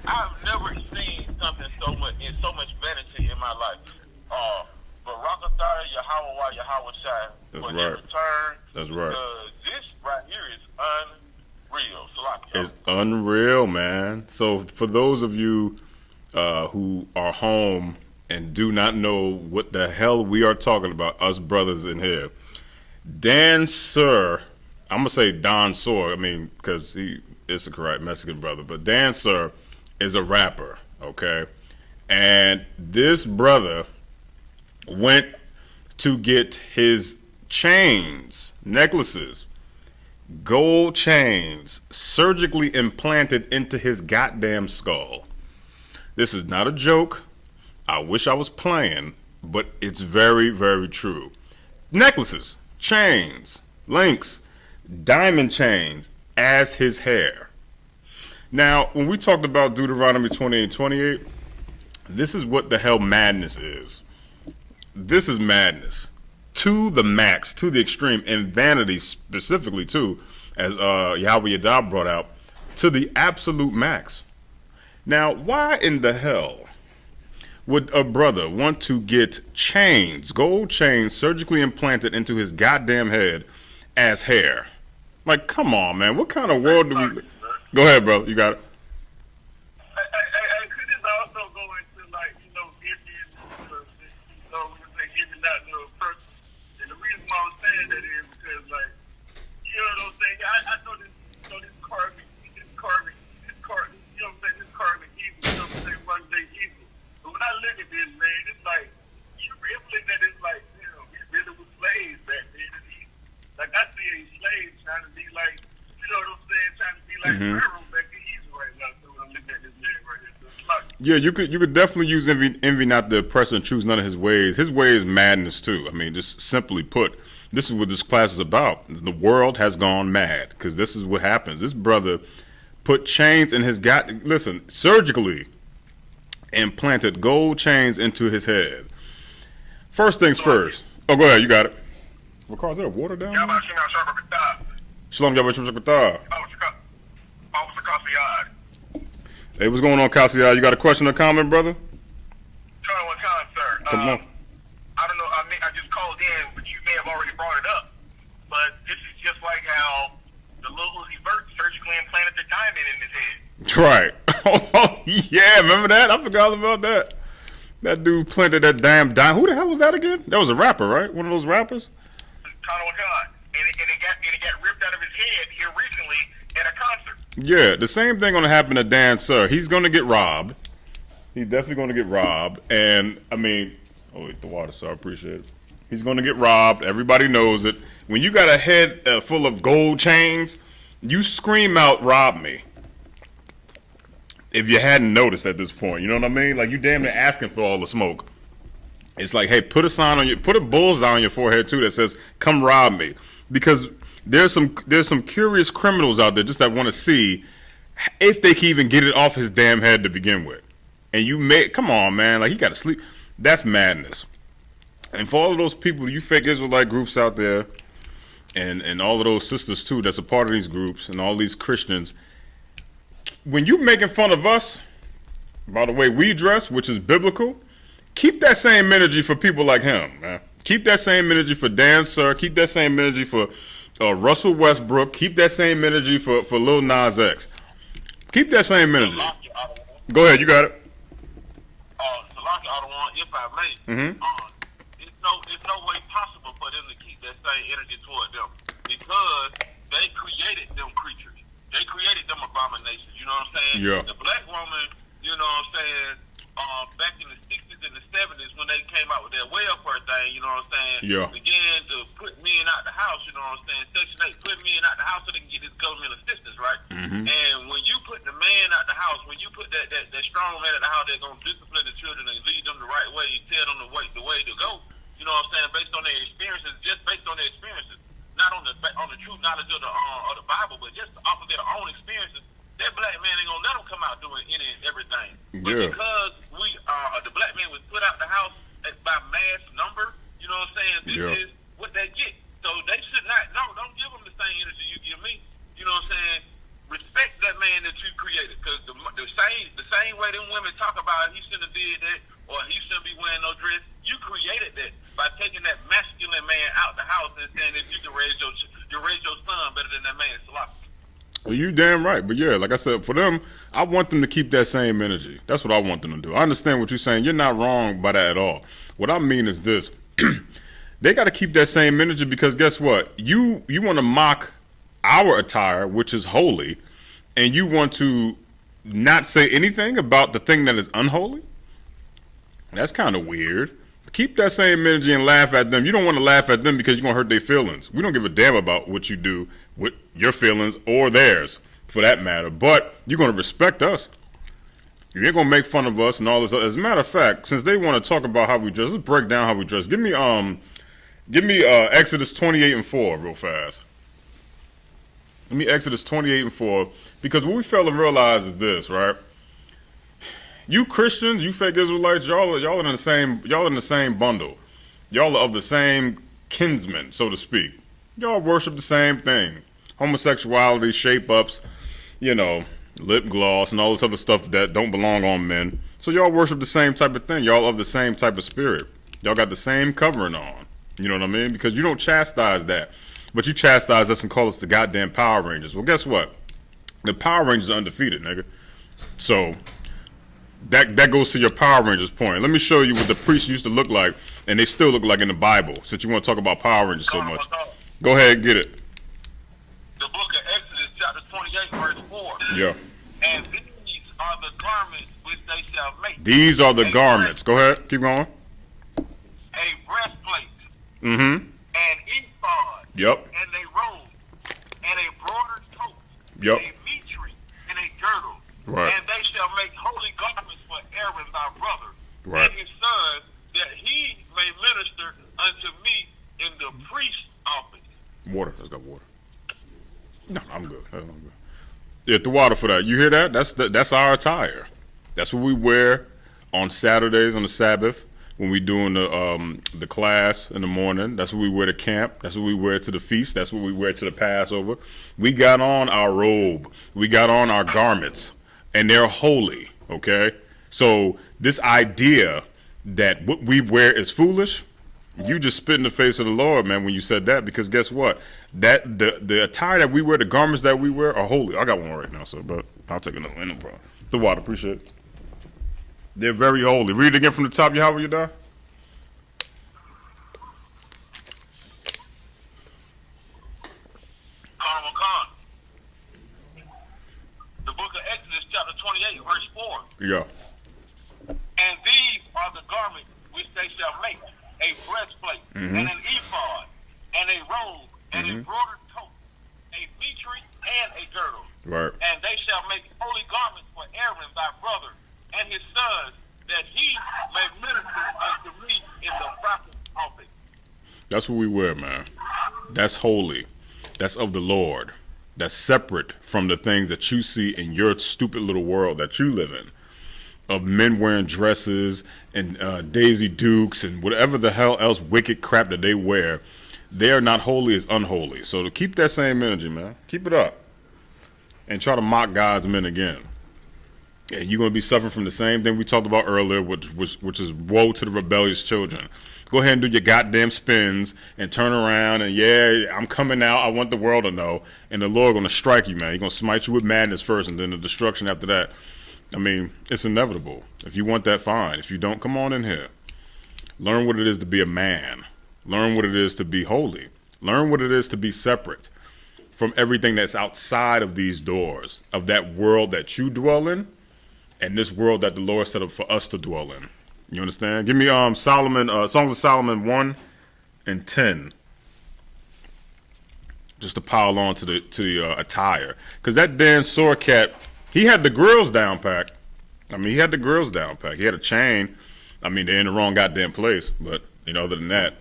I've never seen something so much vanity in my life. But Rockatha, Yahweh, Yahweh Shai, that's for right. return. That's right. Because this right here is unreal. It's unreal, man. So for those of you who are home and do not know what the hell we are talking about, us brothers in here, Dan Sir, I'm going to say Don Sor, I mean, because he is a correct Mexican brother, but Dan Sir is a rapper, okay? And this brother went to get his chains, necklaces, gold chains, surgically implanted into his goddamn skull. This is not a joke. I wish I was playing, but it's very, very true. Necklaces, chains, links, diamond chains as his hair. Now, when we talked about Deuteronomy 28:28, this is what the hell madness is. This is madness to the max, to the extreme, and vanity specifically too, as Yahweh Yadab brought out, to the absolute max. Now, why in the hell would a brother want to get chains, gold chains, surgically implanted into his goddamn head as hair? Like, come on, man. What kind of world do we... Go ahead, bro. You got it. Could this also go into, like, giving that to a person? And the reason why I'm saying that is because, like, you know what I'm saying? I know this carving, you know what I'm saying? This carving evil, you know what I'm saying? One day evil. But when I look at this, man, it's like, you really look at it like, you know, we really were slaves back then. Like, I see a slave trying to be like, you know what I'm saying? Trying to be like Pharaoh back in Egypt right now. So when I'm looking at this man right here, so it's like, Yeah, you could definitely use envy not to oppress and choose none of his ways. His way is madness too. I mean, just simply put, this is what this class is about. The world has gone mad because this is what happens. This brother put chains in his surgically implanted gold chains into his head. First things first. Oh, go ahead. You got it. Ricardo, is there water down there? Shalom, Yahweh Shem Shakatah. Hey, what's going on, Kasiyah? You got a question or comment, brother? Sir. Come on. I don't know. I just called in, but you may have already brought it up. But this is just like how the little Uzi Vert surgically implanted the diamond in his head. Right. Oh, yeah, remember that? I forgot about that. That dude planted that damn diamond. Who the hell was that again? That was a rapper, right? One of those rappers? And it got ripped out of his head here recently at a concert. Yeah, the same thing gonna happen to Dan Sir. He's gonna get robbed. He's definitely gonna get robbed. And I mean, oh wait, the water, sir. I appreciate it. He's gonna get robbed. Everybody knows it. When you got a head full of gold chains, you scream out, "Rob me!" If you hadn't noticed at this point, you know what I mean? Like you damn near asking for all the smoke. It's like, hey, put a bullseye on your forehead too that says, "Come rob me," because there's some curious criminals out there just that want to see if they can even get it off his damn head to begin with. And come on, man, like he got to sleep. That's madness. And for all of those people, you fake Israelite groups out there, and all of those sisters too, that's a part of these groups, and all these Christians, when you making fun of us by the way we dress, which is biblical, keep that same energy for people like him, man. Keep that same energy for Dan Sir. Keep that same energy for Russell Westbrook. Keep that same energy for Lil Nas X. Keep that same energy. Go ahead, you got it. Salaki, I don't want, if I may. no way possible for them to keep that same energy toward them because they created them creatures. They created them abominations. You know what I'm saying? Yeah. The black woman, you know what I'm saying, back in the 60s and the 70s when they came out with their welfare thing, you know what I'm saying? Yeah. Began to put men out the house, you know what I'm saying? Section 8 put men out the house so they can get this government assistance, right? Mm-hmm. And when you put the man out the house, when you put that strong man at the house, they're going to discipline the children and lead them the right way, tell them the way to go, you know what I'm saying, based on their experiences, just based on their experiences. Not on the true knowledge of the Bible, but just off of their own experiences. That black man ain't gonna let them come out doing any and everything. But Yeah. because the black man was put out the house by mass number, you know what I'm saying? This Yeah. is what they get. So they should not. No, don't give them the same energy you give me. You know what I'm saying? Respect that man that you created, because the same way them women talk about he shouldn't have did that or he shouldn't be wearing no dress. You created that by taking that masculine man out the house and saying that you can raise your son better than that man. Well, you damn right. But yeah, like I said, for them, I want them to keep that same energy. That's what I want them to do. I understand what you're saying. You're not wrong by that at all. What I mean is this. They got to keep that same energy because guess what? You want to mock our attire, which is holy, and you want to not say anything about the thing that is unholy? That's kind of weird. Keep that same energy and laugh at them. You don't want to laugh at them because you're going to hurt their feelings. We don't give a damn about what you do with your feelings or theirs, for that matter. But you're going to respect us. You ain't going to make fun of us and all this. As a matter of fact, since they want to talk about how we dress, let's break down how we dress. Give me Exodus 28:4 real fast. Give me Exodus 28:4, because what we fail to realize is this, right? You Christians, you fake Israelites, y'all in the same bundle. Y'all are of the same kinsmen, so to speak. Y'all worship the same thing. Homosexuality, shape-ups, lip gloss, and all this other stuff that don't belong on men. So y'all worship the same type of thing. Y'all of the same type of spirit. Y'all got the same covering on. You know what I mean? Because you don't chastise that. But you chastise us and call us the goddamn Power Rangers. Well, guess what? The Power Rangers are undefeated, nigga. So that goes to your Power Rangers point. Let me show you what the priests used to look like, and they still look like in the Bible, since you want to talk about Power Rangers so much. Go ahead, get it. The book of Exodus, chapter 28, verse 4. Yeah. And these are the garments which they shall make. These are the garments. Go ahead, keep going. A breastplate. Mm-hmm. An ephod. Yep. And a robe. And a broader coat. Yep. A mitre. And a girdle. Right. And they shall make holy garments for Aaron thy brother. Right. And his son, that he may minister unto me in the priest's office. Water. Let's got water. No, I'm good. I'm good. Yeah, the water for that. You hear that? That's our attire. That's what we wear on Saturdays on the Sabbath when we doing the class in the morning. That's what we wear to camp. That's what we wear to the feast. That's what we wear to the Passover. We got on our robe. We got on our garments, and they're holy. Okay, so this idea that what we wear is foolish, you just spit in the face of the Lord, man, when you said that, because guess what? That the attire that we wear, the garments that we wear are holy. I got one right now, but I'll take another one. No problem. The water, appreciate it. They're very holy. Read it again from the top, Yahweh, you die. The book of Exodus, chapter 28, verse 4. Yeah. And these are the garments which they shall make, a breastplate, Mm-hmm. and an ephod, and a robe, and a broader coat, a mitre, and a girdle. Right. And they shall make holy garments for Aaron thy brother, and his sons, that he may minister unto me in the prophet's office. That's what we wear, man. That's holy. That's of the Lord. That's separate from the things that you see in your stupid little world that you live in, of men wearing dresses and Daisy Dukes and whatever the hell else wicked crap that they wear. They are not holy as unholy. So to keep that same energy, man, keep it up, and try to mock God's men again. And you're going to be suffering from the same thing we talked about earlier, which is woe to the rebellious children. Go ahead and do your goddamn spins and turn around and, yeah, I'm coming out. I want the world to know. And the Lord going to strike you, man. He's going to smite you with madness first and then the destruction after that. I mean, it's inevitable. If you want that, fine. If you don't, come on in here. Learn what it is to be a man. Learn what it is to be holy. Learn what it is to be separate from everything that's outside of these doors, of that world that you dwell in, and this world that the Lord set up for us to dwell in. You understand? Give me Solomon, Songs of Solomon 1 and 10. Just to pile on to the attire. Because that Dan Soar cat, he had the grills down pat. I mean, he had the grills down pat. He had a chain. I mean, they're in the wrong goddamn place. But, other than that,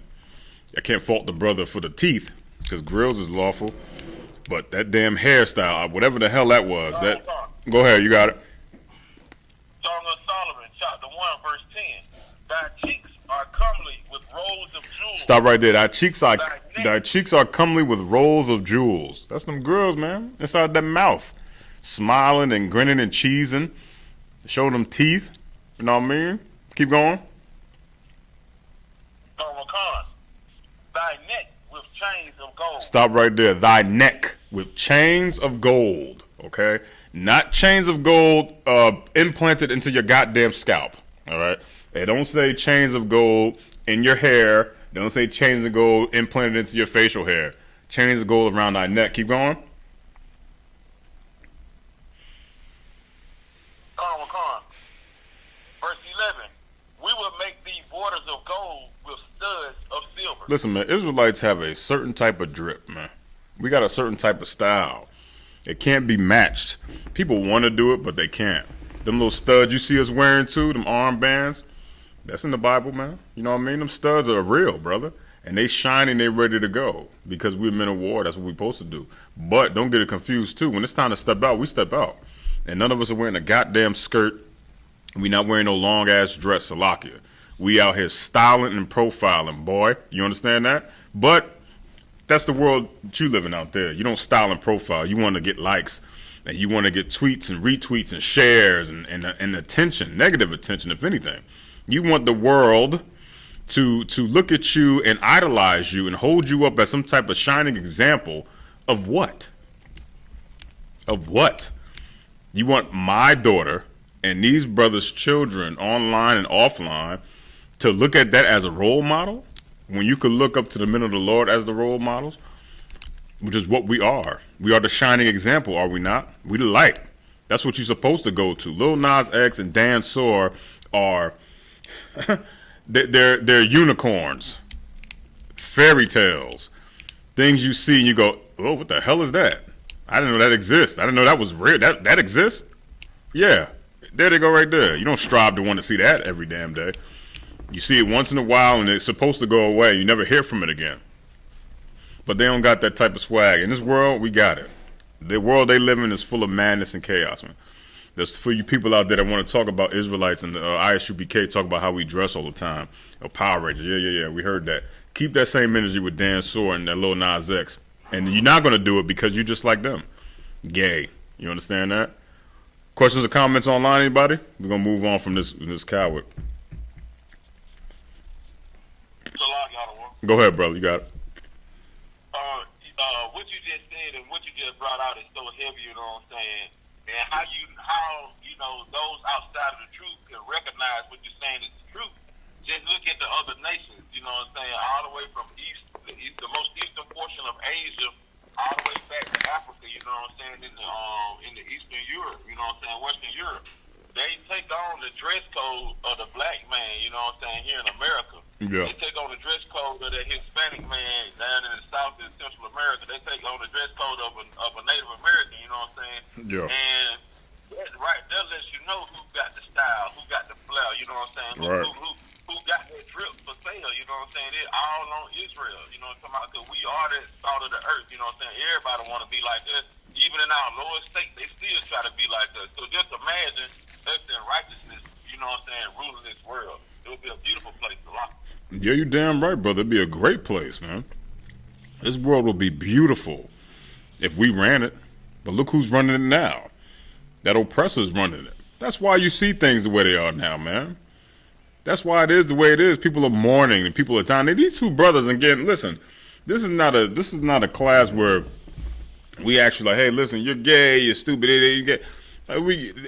I can't fault the brother for the teeth, because grills is lawful. But that damn hairstyle, whatever the hell that was, go ahead, you got it. Song of Solomon, chapter 1, verse 10. Thy cheeks are comely with rows of jewels. Stop right there. Thy cheeks are comely with rolls of jewels. That's them girls, man. Inside that mouth. Smiling and grinning and cheesing. Showing them teeth. You know what I mean? Keep going. Thy neck with chains of gold. Stop right there. Thy neck with chains of gold. Okay? Not chains of gold implanted into your goddamn scalp. All right? They don't say chains of gold in your hair. They don't say chains of gold implanted into your facial hair. Chains of gold around thy neck. Keep going. Verse 11. We will make thee borders of gold with studs of silver. Listen, man, Israelites have a certain type of drip, man. We got a certain type of style. It can't be matched. People want to do it, but they can't. Them little studs you see us wearing too, them armbands, that's in the Bible, man. You know what I mean? Them studs are real, brother. And they shining, they ready to go. Because we're men of war, that's what we're supposed to do. But don't get it confused too. When it's time to step out, we step out. And none of us are wearing a goddamn skirt. We not wearing no long ass dress, Salakia. We out here styling and profiling, boy. You understand that? But that's the world that you living out there. You don't style and profile. You want to get likes, and you want to get tweets and retweets and shares and attention, negative attention, if anything. You want the world to look at you and idolize you and hold you up as some type of shining example of what? Of what? You want my daughter and these brothers' children online and offline to look at that as a role model when you could look up to the men of the Lord as the role models, which is what we are. We are the shining example, are we not? We the light. That's what you're supposed to go to. Lil Nas X and Dan Soar are they're unicorns, fairy tales, things you see and you go, oh, what the hell is that? I didn't know that exists. I didn't know that was real. That exists? Yeah. There they go right there. You don't strive to want to see that every damn day. You see it once in a while and it's supposed to go away. You never hear from it again. But they don't got that type of swag. In this world, we got it. The world they live in is full of madness and chaos, man. There's for you people out there that want to talk about Israelites and I.S.U.P.K. talk about how we dress all the time. Power Rangers, yeah, we heard that. Keep that same energy with Dan Soar and that Lil Nas X. And you're not going to do it because you're just like them. Gay. You understand that? Questions or comments online, anybody? We're going to move on from this coward. Go ahead, brother. You got it. What you just said and what you just brought out is so heavy, you know what I'm saying? And how those outside of the truth can recognize what you're saying is the truth. Just look at the other nations, you know what I'm saying? All the way from the most eastern portion of Asia, all the way back to Africa, you know what I'm saying? In the Eastern Europe, you know what I'm saying? Western Europe, they take on the dress code of the black man, you know what I'm saying? Here in America. Yeah. They take on the dress code of the Hispanic man down in the South and Central America. They take on the dress code of a Native American, you know what I'm saying? Yeah. And that right there lets you know who got the style, who got the flair, you know what I'm saying? Right. Who got that drip for sale, you know what I'm saying? It all on Israel, you know what I'm talking about? Because we are the salt of the earth, you know what I'm saying? Everybody want to be like us. Even in our lowest state, they still try to be like us. So just imagine us in righteousness, you know what I'm saying, ruling this world. It would be a beautiful place to live. Yeah, you're damn right, brother. It'd be a great place, man. This world will be beautiful if we ran it. But look who's running it now. That oppressor's running it. That's why you see things the way they are now, man. That's why it is the way it is. People are mourning and people are dying. These two brothers, again, listen, this is not a class where we actually like, hey, listen, you're gay, you're stupid, you're gay.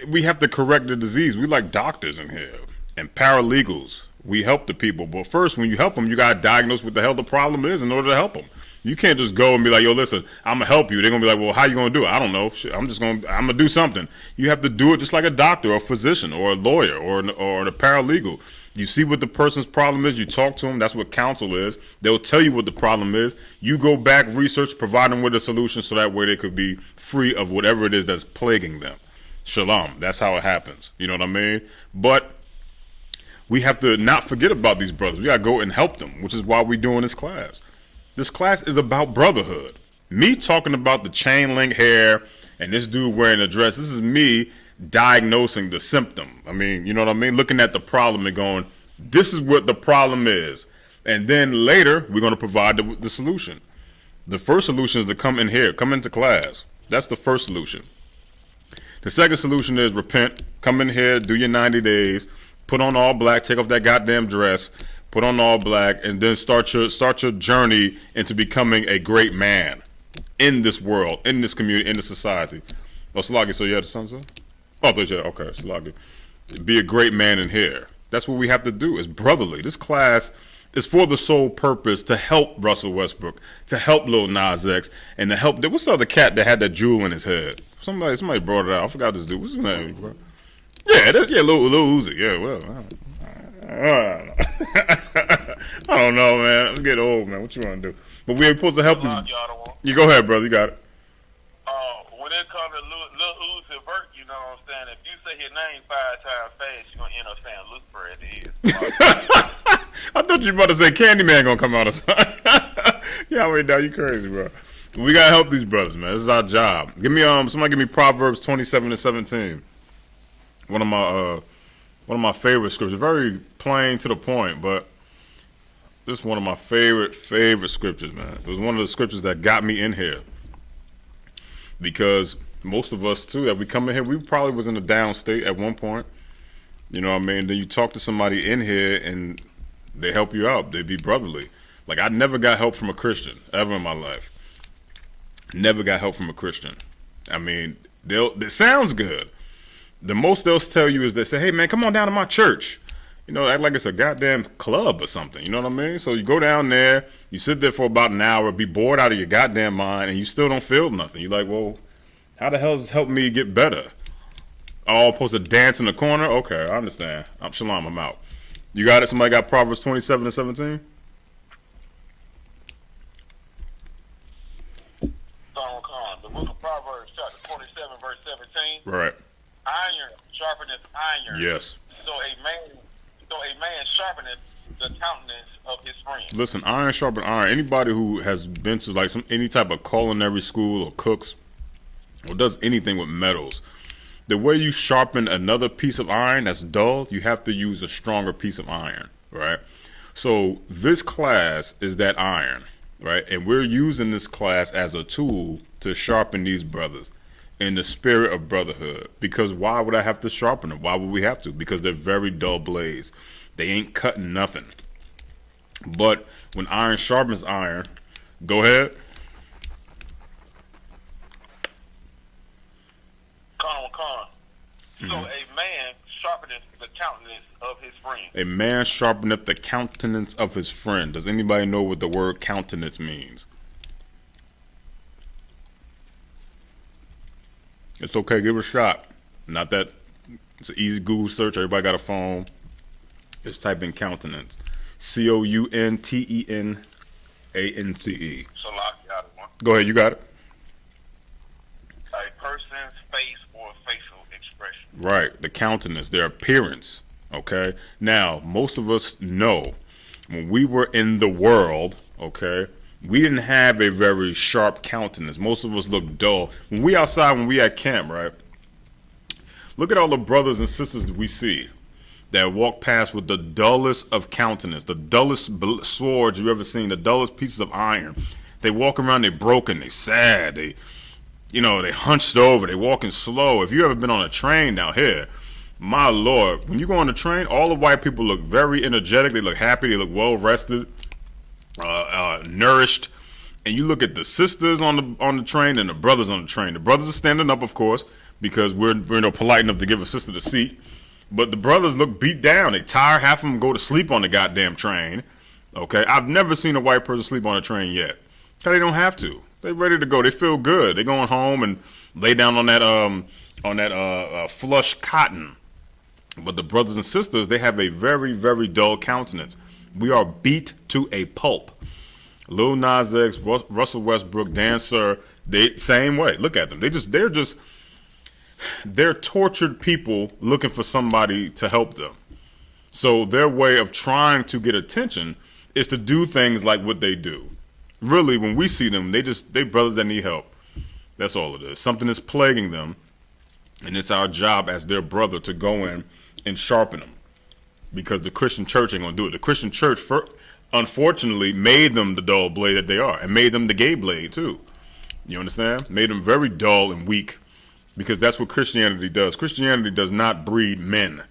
We have to correct the disease. We like doctors in here and paralegals. We help the people. But first, when you help them, you got to diagnose what the hell the problem is in order to help them. You can't just go and be like, yo, listen, I'm going to help you. They're going to be like, well, how you going to do it? I don't know. Shit, I'm going to do something. You have to do it just like a doctor or a physician or a lawyer or a paralegal. You see what the person's problem is. You talk to them. That's what counsel is. They'll tell you what the problem is. You go back, research, provide them with a solution so that way they could be free of whatever it is that's plaguing them. Shalom. That's how it happens. You know what I mean? But we have to not forget about these brothers. We got to go and help them, which is why we're doing this class. This class is about brotherhood. Me talking about the chain link hair and this dude wearing a dress, this is me diagnosing the symptom. I mean, you know what I mean? Looking at the problem and going, this is what the problem is. And then later, we're going to provide the solution. The first solution is to come in here, come into class. That's the first solution. The second solution is repent, come in here, do your 90 days, put on all black, take off that goddamn dress, put on all black, and then start your journey into becoming a great man in this world, in this community, in this society. Oh, Salagi, so you had the son, son? Oh, okay, Salagi. Be a great man in here. That's what we have to do. It's brotherly. This class is for the sole purpose to help Russell Westbrook, to help Lil Nas X, and to help. What's the other cat that had that jewel in his head? Somebody brought it out. I forgot this dude. What's his name, bro? Yeah, Lil Uzi. Yeah, whatever. I don't know, man. I'm getting old, man. What you want to do? But we're supposed to help these. You go ahead, brother. You got it. When it comes to Lil Uzi Vert, you know what I'm saying? If you say his name 5 times fast, you're going to end up saying Lucifer at the end. I thought you were about to say Candyman going to come out or something. Yeah, wait, now you crazy, bro. We got to help these brothers, man. This is our job. Somebody give me Proverbs 27:17. One of my favorite scriptures. Very plain to the point, but this is one of my favorite scriptures, man. It was one of the scriptures that got me in here. Because most of us, too, that we come in here, we probably was in a down state at one point. You know what I mean? Then you talk to somebody in here, and they help you out. They be brotherly. Like, I never got help from a Christian, ever in my life. Never got help from a Christian. I mean, it sounds good. The most they'll tell you is they say, hey, man, come on down to my church. You know, act like it's a goddamn club or something. You know what I mean? So you go down there, you sit there for about an hour, be bored out of your goddamn mind, and you still don't feel nothing. You're like, well, how the hell does this help me get better? Oh, I'm supposed to dance in the corner? Okay, I understand. I'm Shalom, I'm out. You got it? Somebody got Proverbs 27:17? The book of Proverbs, chapter 27, verse 17. Right. Iron sharpeneth iron. Yes. So a man sharpeneth the countenance of his friend. Listen, iron sharpen iron. Anybody who has been to like any type of culinary school or cooks or does anything with metals, the way you sharpen another piece of iron that's dull, you have to use a stronger piece of iron, right? So this class is that iron, right? And we're using this class as a tool to sharpen these brothers in the spirit of brotherhood. Because why would I have to sharpen them? Why would we have to? Because they're very dull blades. They ain't cutting nothing. But when iron sharpens iron, go ahead. So a man sharpeneth the countenance of his friend. A man sharpeneth the countenance of his friend. Does anybody know what the word countenance means? It's okay, give it a shot. Not that it's an easy Google search. Everybody got a phone. Just type in countenance. COUNTENANCE. So lock you out of one. Go ahead, you got it. A person's face or facial expression. Right, the countenance, their appearance. Okay. Now, most of us know when we were in the world, okay, we didn't have a very sharp countenance. Most of us look dull. When we outside, when we at camp, right? Look at all the brothers and sisters that we see that walk past with the dullest of countenance, the dullest swords you've ever seen, the dullest pieces of iron. They walk around, they broken, they sad, they hunched over, they walking slow. If you ever been on a train down here, my Lord, when you go on the train, all the white people look very energetic. They look happy. They look well rested, nourished. And you look at the sisters on the train and the brothers on the train. The brothers are standing up, of course, because we're polite enough to give a sister the seat. But the brothers look beat down. They tired. Half of them go to sleep on the goddamn train. Okay, I've never seen a white person sleep on a train yet. Cause they don't have to. They ready to go. They feel good. They going home and lay down on that flush cotton. But the brothers and sisters, they have a very, very dull countenance. We are beat to a pulp. Lil Nas X, Russell Westbrook, Dancer, they same way. Look at them. They're tortured people looking for somebody to help them. So their way of trying to get attention is to do things like what they do. Really, when we see them, they brothers that need help. That's all it is. Something is plaguing them, and it's our job as their brother to go in and sharpen them. Because the Christian church ain't gonna do it. The Christian church, unfortunately, made them the dull blade that they are, and made them the gay blade too. You understand? Made them very dull and weak, because that's what Christianity does. Christianity does not breed men;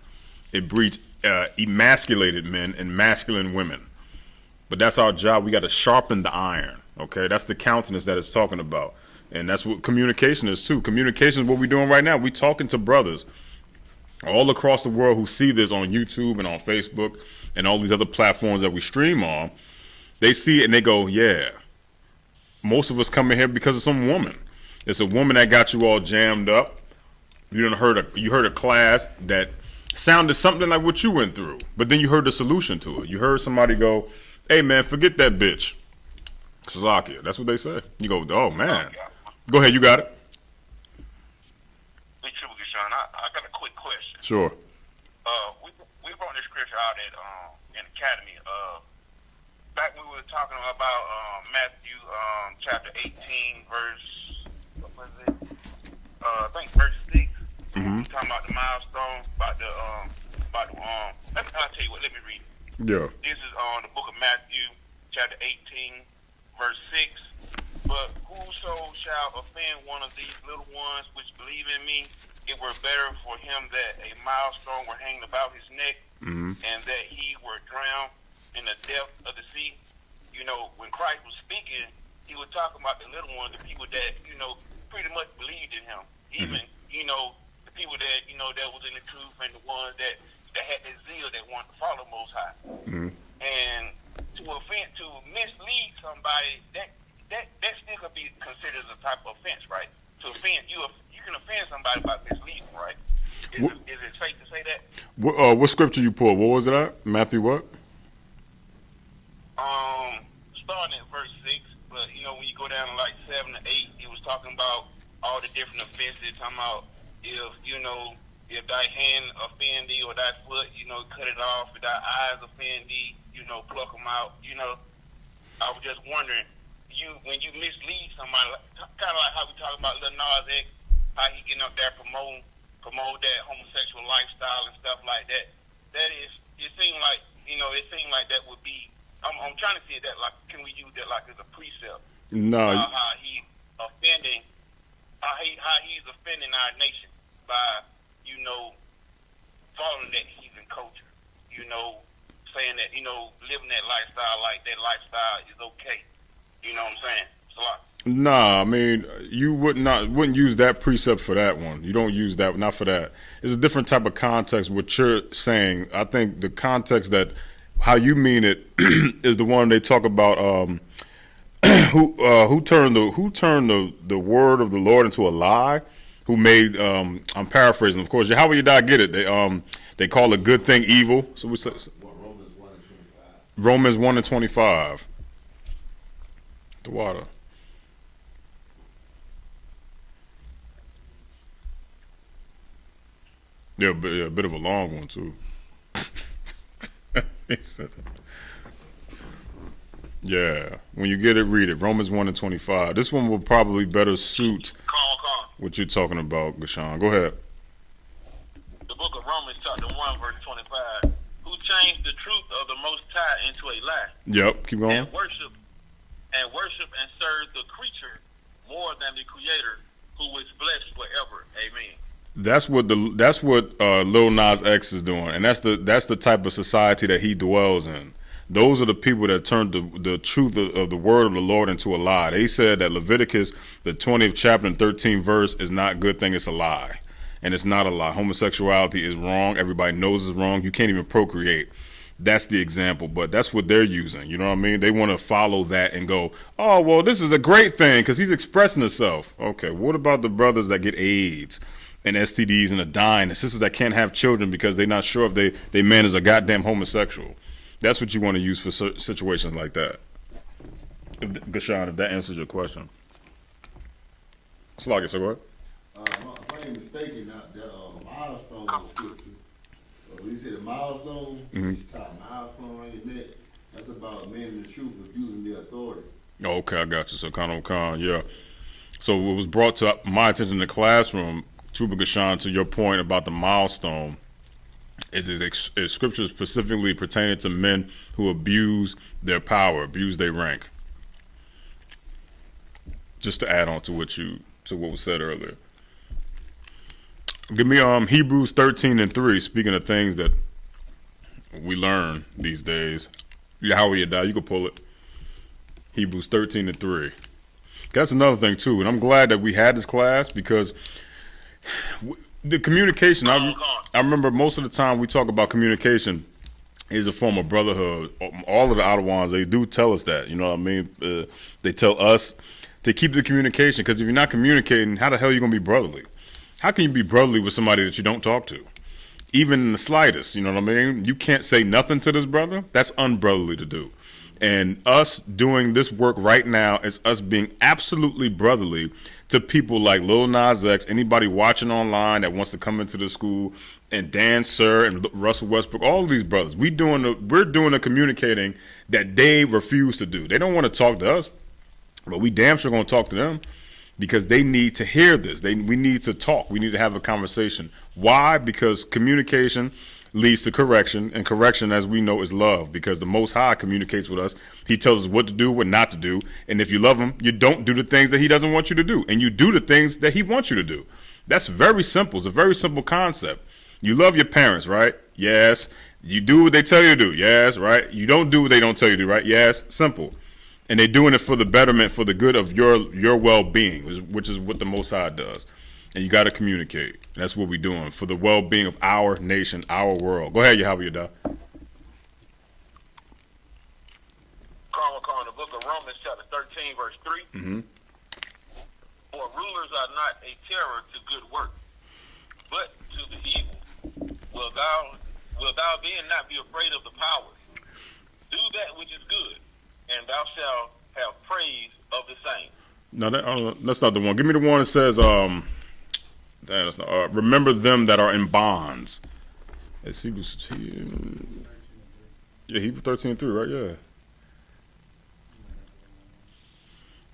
it breeds emasculated men and masculine women. But that's our job. We got to sharpen the iron. Okay, that's the countenance that it's talking about, and that's what communication is too. Communication is what we're doing right now. We talking to brothers all across the world who see this on YouTube and on Facebook and all these other platforms that we stream on. They see it and they go, yeah. Most of us come in here because of some woman. It's a woman that got you all jammed up. You heard a class that sounded something like what you went through, but then you heard the solution to it. You heard somebody go, hey man, forget that bitch. Salakia. That's what they say. You go, oh man. Go ahead, you got it. I got a quick question. Sure. We brought this scripture out in Academy. Back when we were talking about Matthew chapter 18, verse, what was it? I think verse 6. Mm-hmm. Talking about the milestone, I'll tell you what, let me read it. Yeah. This is on the book of Matthew chapter 18, verse 6. But whoso shall offend one of these little ones which believe in me, it were better for him that a milestone were hanged about his neck, and that he were drowned in the depth of the sea. You know, when Christ was speaking, he was talking about the little ones, the people that, you know, pretty much believed in him. Even, you know, the people that, you know, that was in the truth, and the ones that had that zeal that wanted to follow Most High. And to mislead somebody, that still could be considered a type of offense, right? To offend you can offend somebody by misleading, right? Is it safe to say that? What scripture you pulled? What was it at? Matthew what? Starting at verse 6, but you know when you go down to like 7 to 8, he was talking about all the different offenses. Talking about if thy hand offend thee or thy foot, you know, cut it off. If thy eyes offend thee, you know, pluck them out. You know, I was just wondering, when you mislead somebody, kind of like how we talk about Lil Nas X, how he getting up there promote that homosexual lifestyle and stuff like that. It seemed like that would be. I'm trying to see that like, can we use that like as a precept? No. How he's offending our nation by, you know, following that heathen culture. You know, saying that, you know, living that lifestyle like that lifestyle is okay. You know what I'm saying? It's a lot. Nah, I mean, you wouldn't use that precept for that one. You don't use that, not for that. It's a different type of context. What you're saying, I think the context that how you mean it is the one they talk about. Who turned the word of the Lord into a lie? Who made? I'm paraphrasing, of course. How will you not get it? They call a good thing evil. So we say Romans 1:25. The water. Yeah, a bit of a long one too. Yeah, when you get it, read it. Romans 1:25. This one will probably better suit what you're talking about, Gashan. Go ahead. The book of Romans chapter 1 verse 25. Who changed the truth of the Most High into a lie? Yep, keep going. And worship and serve the creature more than the Creator, who is blessed forever. Amen. That's what Lil Nas X is doing, and that's the type of society that he dwells in. Those are the people that turned the truth of the word of the Lord into a lie. They said that Leviticus, the 20th chapter and 13th verse, is not a good thing; it's a lie. and it's not a lie. Homosexuality is wrong. Everybody knows it's wrong. You can't even procreate. That's the example, but that's what they're using. You know what I mean? They want to follow that and go, oh, well, this is a great thing because he's expressing himself. Okay, what about the brothers that get AIDS and STDs and are dying, the sisters that can't have children because they're not sure if they man is a goddamn homosexual? That's what you want to use for situations like that. Gashan, if that answers your question. Sloggett, so go ahead. If I ain't mistaken, the milestone of scripture. When you say the milestone, you tie a milestone on your neck. That's about men in the truth abusing their authority. Okay, I got you. So Khan, yeah. So what was brought to my attention in the classroom, Trooper Gashan, to your point about the milestone, is scripture specifically pertaining to men who abuse their power, abuse their rank. Just to add on to what was said earlier. Give me Hebrews 13:3. Speaking of things that we learn these days, Yahweh Yadai, you can pull it. Hebrews 13:3. That's another thing too, and I'm glad that we had this class because the communication. I remember most of the time we talk about communication is a form of brotherhood. All of the outer ones, they do tell us that. You know what I mean? They tell us to keep the communication because if you're not communicating, how the hell are you gonna be brotherly? How can you be brotherly with somebody that you don't talk to? Even in the slightest, you know what I mean? You can't say nothing to this brother. That's unbrotherly to do. And us doing this work right now is us being absolutely brotherly to people like Lil Nas X, anybody watching online that wants to come into the school, and Dan Sir and Russell Westbrook, all of these brothers. We're doing the communicating that they refuse to do. They don't want to talk to us, but we damn sure going to talk to them. Because they need to hear this. We need to talk. We need to have a conversation. Why? Because communication leads to correction, and correction, as we know, is love. Because the Most High communicates with us. He tells us what to do, what not to do. And if you love him, you don't do the things that he doesn't want you to do. And you do the things that he wants you to do. That's very simple. It's a very simple concept. You love your parents, right? Yes. You do what they tell you to do. Yes, right? You don't do what they don't tell you to do, right? Yes. Simple. And they're doing it for the betterment, for the good of your well-being, which is what the Most High does. And you got to communicate. And that's what we're doing for the well-being of our nation, our world. Go ahead, Yahweh Yadai. The book of Romans, chapter 13, verse 3. Mm-hmm. For rulers are not a terror to good work, but to the evil. Will thou then not be afraid of the powers? Do that which is good, and thou shalt have praise of the same. No, that's not the one. Give me the one that says, remember them that are in bonds. It's Hebrews 13:3, right? Yeah.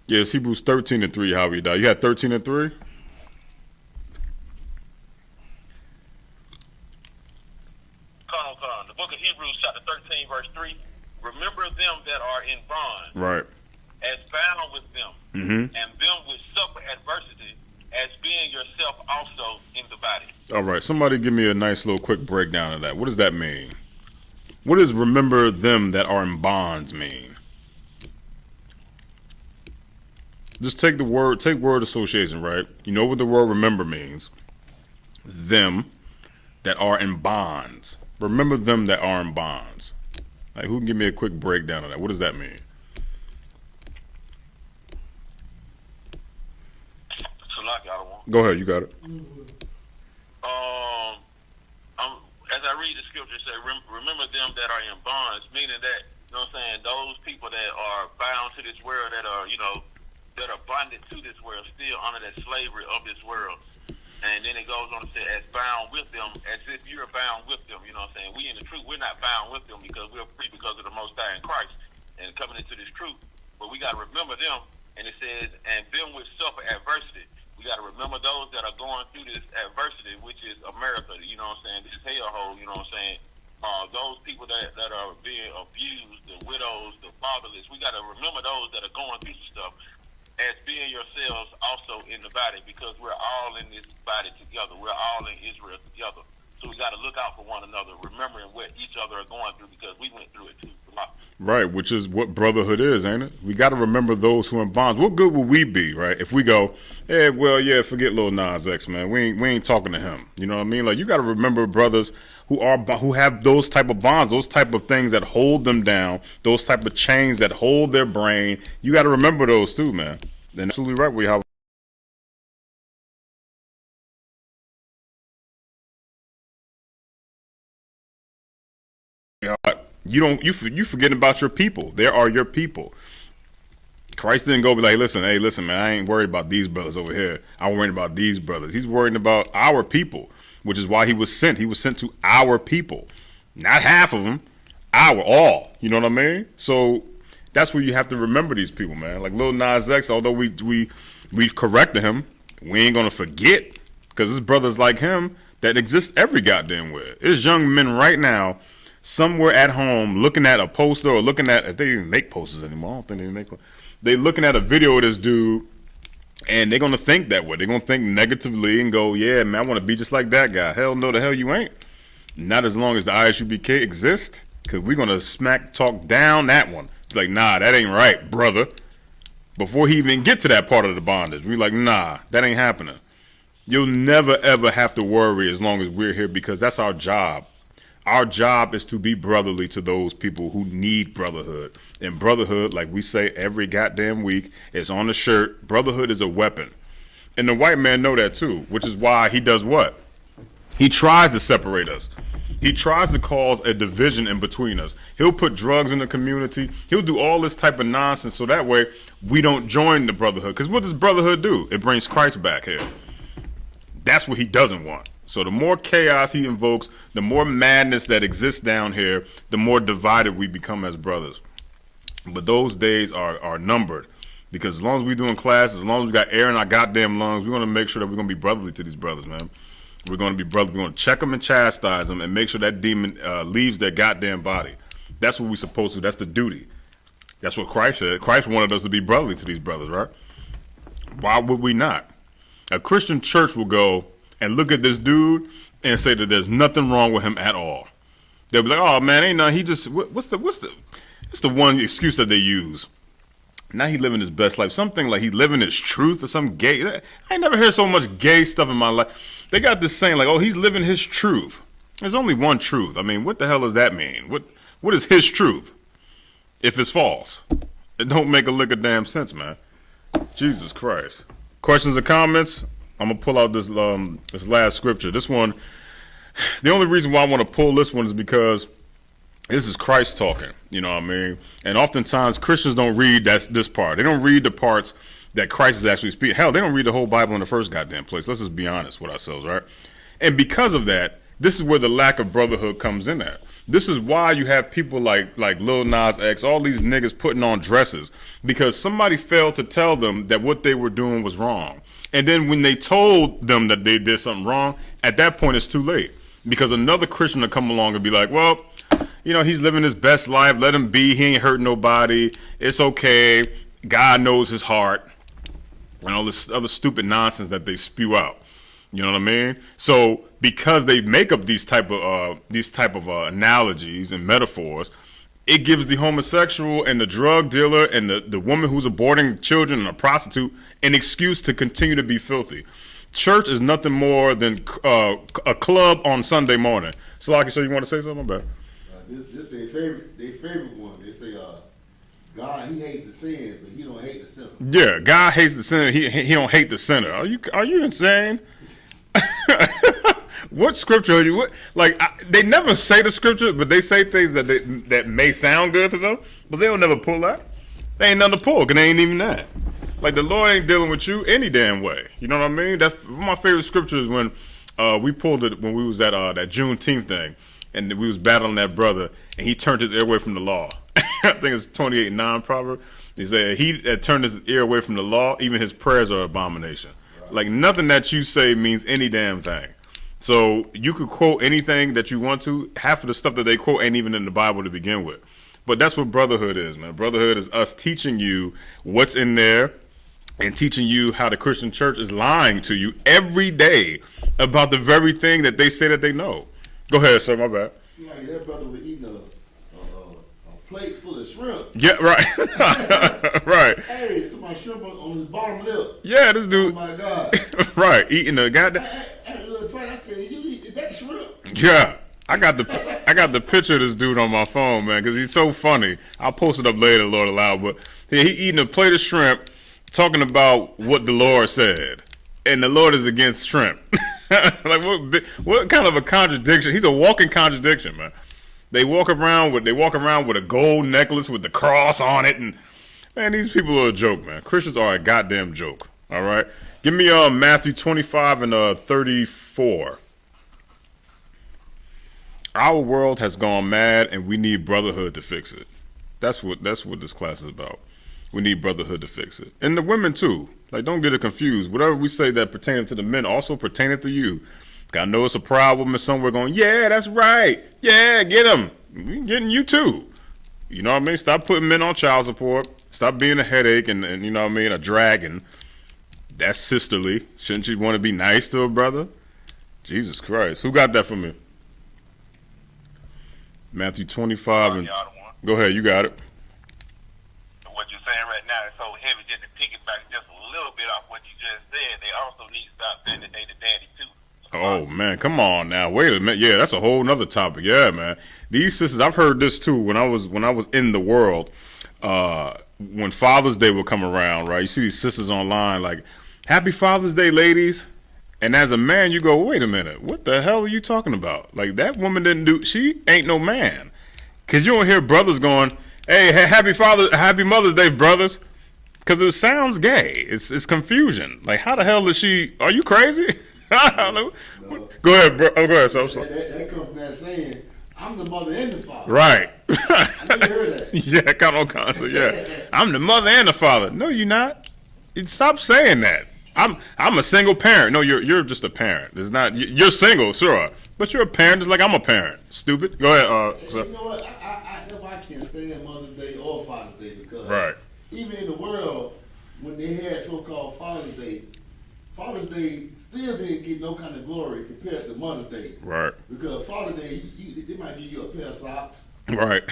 Yeah, it's Hebrews 13:3, how we die. You had 13:3? The book of Hebrews, chapter 13, verse 3. Remember them that are in bond, Right. as bound with them, Mm-hmm. and them which suffer adversity, as being yourself also in the body. All right. Somebody give me a nice little quick breakdown of that. What does that mean? What does remember them that are in bonds mean? Just take word association, right? You know what the word remember means. Them that are in bonds. Remember them that are in bonds. Like, who can give me a quick breakdown of that? What does that mean? Go ahead, you got it. As I read the scripture, it says, remember them that are in bonds, meaning that, you know what I'm saying, those people that are bound to this world, that are, that are bonded to this world, still under that slavery of this world. And then it goes on to say, as bound with them, as if you're bound with them, you know what I'm saying. We in the truth, we're not bound with them because we're free because of the Most High in Christ and coming into this truth. But we got to remember them, and it says, and them which suffer adversity. We got to remember those that are going through this adversity, which is America, you know what I'm saying, this hellhole, you know what I'm saying. Those people that are being abused, the widows, the fatherless, we got to remember those that are going through stuff as being yourselves also in the body, because we're all in this body together. We're all in Israel together. So we got to look out for one another, remembering what each other are going through, because we went through it too. Right, which is what brotherhood is, ain't it? We got to remember those who are in bonds. What good would we be, right, if we go, hey, well, yeah, forget Lil Nas X, man. We ain't talking to him. You know what I mean? Like, you got to remember brothers who have those type of bonds, those type of things that hold them down, those type of chains that hold their brain. You got to remember those too, man. And absolutely right, we have. You forgetting about your people. There are your people. Christ didn't go be like, listen, man, I ain't worried about these brothers over here. I'm worried about these brothers. He's worried about our people, which is why he was sent. He was sent to our people, not half of them, all. You know what I mean? So that's where you have to remember these people, man. Like Lil Nas X, although we corrected him, we ain't gonna forget, because there's brothers like him that exist every goddamn where. There's young men right now somewhere at home looking at a poster or looking at, if they didn't make posters anymore, I don't think they make posters. They looking at a video of this dude, and they're going to think that way. They're going to think negatively and go, yeah, man, I want to be just like that guy. Hell no, the hell you ain't. Not as long as the I.S.U.P.K exists, because we're going to smack talk down that one. It's like, nah, that ain't right, brother. Before he even get to that part of the bondage, we like, nah, that ain't happening. You'll never, ever have to worry as long as we're here, because that's our job. Our job is to be brotherly to those people who need brotherhood. And brotherhood, like we say every goddamn week, is on the shirt. Brotherhood is a weapon. And the white man know that too, which is why he does what? He tries to separate us. He tries to cause a division in between us. He'll put drugs in the community. He'll do all this type of nonsense so that way we don't join the brotherhood. Because what does brotherhood do? It brings Christ back here. That's what he doesn't want. So the more chaos he invokes, the more madness that exists down here, the more divided we become as brothers. But those days are numbered, because as long as we're doing classes, as long as we got air in our goddamn lungs, we want to make sure that we're going to be brotherly to these brothers, man. We're going to be brotherly. We're going to check them and chastise them and make sure that demon leaves their goddamn body. That's what we're supposed to. That's the duty. That's what Christ said. Christ wanted us to be brotherly to these brothers, right? Why would we not? A Christian church will go and look at this dude and say that there's nothing wrong with him at all. They'll be like, oh man, ain't nothing. He just, what's the one excuse that they use? Now he living his best life. Something like he living his truth or some gay. I ain't never heard so much gay stuff in my life. They got this saying like, oh, he's living his truth. There's only one truth. I mean, what the hell does that mean? What is his truth if it's false? It don't make a lick of damn sense, man. Jesus Christ. Questions or comments? I'm going to pull out this last scripture. This one, the only reason why I want to pull this one is because this is Christ talking, you know what I mean? And oftentimes Christians don't read this part. They don't read the parts that Christ is actually speaking. Hell, they don't read the whole Bible in the first goddamn place. Let's just be honest with ourselves, right? And because of that, this is where the lack of brotherhood comes in at. This is why you have people like Lil Nas X, all these niggas putting on dresses, because somebody failed to tell them that what they were doing was wrong. And then when they told them that they did something wrong, at that point it's too late. Because another Christian will come along and be like, well, you know, he's living his best life. Let him be. He ain't hurting nobody. It's okay. God knows his heart. And all this other stupid nonsense that they spew out. You know what I mean? So because they make up these type of analogies and metaphors, it gives the homosexual and the drug dealer and the woman who's aborting children and a prostitute an excuse to continue to be filthy. Church is nothing more than a club on Sunday morning. Salaki, so you want to say something about This their favorite one. They say, God, he hates the sin, but he don't hate the sinner. Yeah, God hates the sinner. He don't hate the sinner. Are you insane? What scripture are you? They never say the scripture, but they say things that may sound good to them, but they don't never pull that. They ain't nothing to pull, because they ain't even that. Like, the Lord ain't dealing with you any damn way. You know what I mean? That's one of my favorite scriptures when we pulled it when we was at that Juneteenth thing, and we was battling that brother, and he turned his ear away from the law. I think it's 28:9 proverb. He said he turned his ear away from the law. Even his prayers are abomination. Right. Like, nothing that you say means any damn thing. So you could quote anything that you want to. Half of the stuff that they quote ain't even in the Bible to begin with. But that's what brotherhood is, man. Brotherhood is us teaching you what's in there and teaching you how the Christian church is lying to you every day about the very thing that they say that they know. Go ahead, sir. My bad. Like that brother was eating a plate shrimp. Yeah, right. Right. Hey, to my shrimp on his bottom lip. Yeah, this Oh dude. my God. Right, eating the goddamn. I looked twice. I said, is that shrimp? Yeah, I got the picture of this dude on my phone, man, because he's so funny. I'll post it up later, Lord allow. But he eating a plate of shrimp, talking about what the Lord said, and the Lord is against shrimp. Like what kind of a contradiction? He's a walking contradiction, man. They walk around with a gold necklace with the cross on it, and man, these people are a joke, man. Christians are a goddamn joke. All right, give me Matthew 25 and 34. Our world has gone mad, and we need brotherhood to fix it. That's what this class is about. We need brotherhood to fix it, and the women too. Like, don't get it confused. Whatever we say that pertains to the men also pertains to you. I know it's a problem and somewhere going, yeah, that's right. Yeah, get them. We getting you too. You know what I mean? Stop putting men on child support. Stop being a headache and you know what I mean, a dragon. That's sisterly. Shouldn't you want to be nice to a brother? Jesus Christ. Who got that for me? Matthew 25 and go ahead, you got it. What you're saying right now is so heavy. Just to piggyback just a little bit off what you just said, they also need to stop saying that they the daddy too. Oh man, come on now. Wait a minute. Yeah, that's a whole nother topic. Yeah, man. These sisters, I've heard this too when I was in the world. When Father's Day would come around, right? You see these sisters online like, "Happy Father's Day, ladies." And as a man, you go, "Wait a minute. What the hell are you talking about? Like, that woman she ain't no man." Cuz you don't hear brothers going, "Hey, happy Mother's Day, brothers." Cuz it sounds gay. It's confusion. Like, how the hell is she? Are you crazy? No. Go ahead, bro. Oh, go ahead. So. That comes from that saying, I'm the mother and the father. Right. I never heard that. Yeah, kind of concept. Yeah, I'm the mother and the father. No, you're not. Stop saying that. I'm a single parent. No, you're just a parent. It's not. You're single, sure, but you're a parent just like I'm a parent. Stupid. Go ahead. You know what? I can't stand Mother's Day or Father's Day because Right. even in the world when they had so-called Father's Day still didn't get no kind of glory compared to Mother's Day. Right. Because Father's Day, they might give you a pair of socks. Right.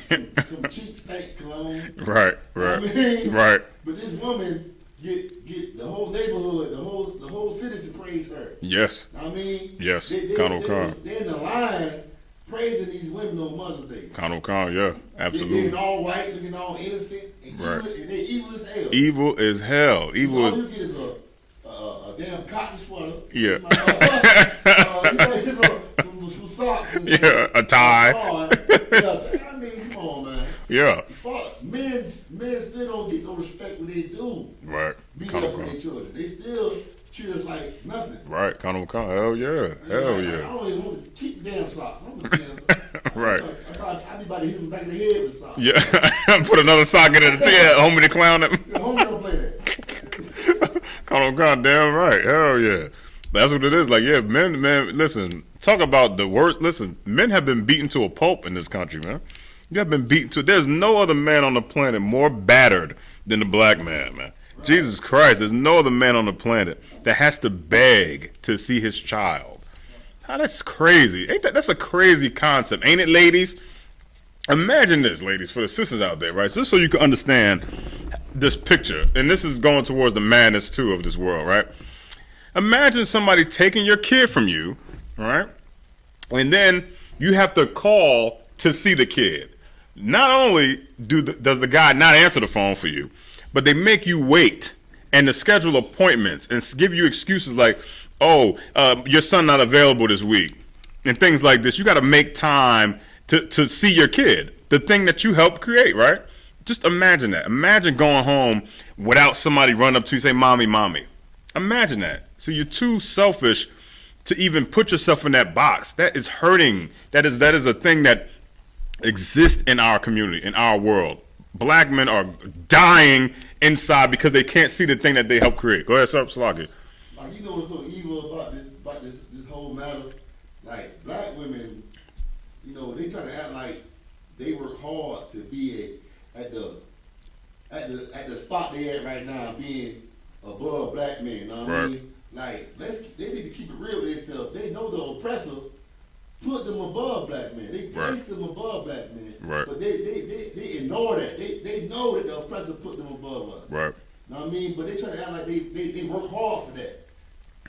Some cheap stank cologne. Right. I Right. mean, Right. But this woman get the whole neighborhood, the whole city to praise her. Yes. I mean, Yes. They're in the line praising these women on Mother's Day. Khan, yeah, absolutely. They're all white, looking all innocent, and Right. and they're evil as hell. Evil as hell. Evil All is. you get is a damn cotton sweater. Yeah. You get some socks. And Yeah, a tie. I mean, come on, man. Yeah. Men still don't get no respect when they do Right. be there for their children. They still treat us like nothing. Right. Khan. Hell yeah. Hell I yeah. don't even want to keep the damn socks. I don't want the damn socks. Right. I be about to hit him back in the head with socks. Yeah. Put another socket in the yeah, homie the clown. The homie don't play that. Khan, damn right. Hell yeah. That's what it is. Like, yeah, men, listen, talk about the worst. Listen, men have been beaten to a pulp in this country, man. You have been beaten to, there's no other man on the planet more battered than the black man, man. Right. Jesus Christ, there's no other man on the planet that has to beg to see his child. Oh, that's crazy. That's a crazy concept, ain't it, ladies? Imagine this, ladies, for the sisters out there, right? Just so you can understand this picture, and this is going towards the madness, too, of this world, right? Imagine somebody taking your kid from you, right? And then you have to call to see the kid. Not only does the guy not answer the phone for you, but they make you wait and to schedule appointments and give you excuses like, oh, your son not available this week and things like this. You got to make time to see your kid, the thing that you helped create, right? Just imagine that. Imagine going home without somebody run up to you and say, mommy. Imagine that. So you're too selfish to even put yourself in that box. That is hurting. That is a thing that exists in our community, in our world. Black men are dying inside because they can't see the thing that they helped create. Go ahead, Slaki. Like, you know what's so evil about this whole matter? Like, black women, you know, they try to act like they work hard to be at the spot they at right now, being above black men. You know what I mean? Like, they need to keep it real with themselves. They know the oppressor put them above black men. They placed them above black men. Right. But they ignore that. They know that the oppressor put them above us. Right. Know what I mean? But they try to act like they work hard for that.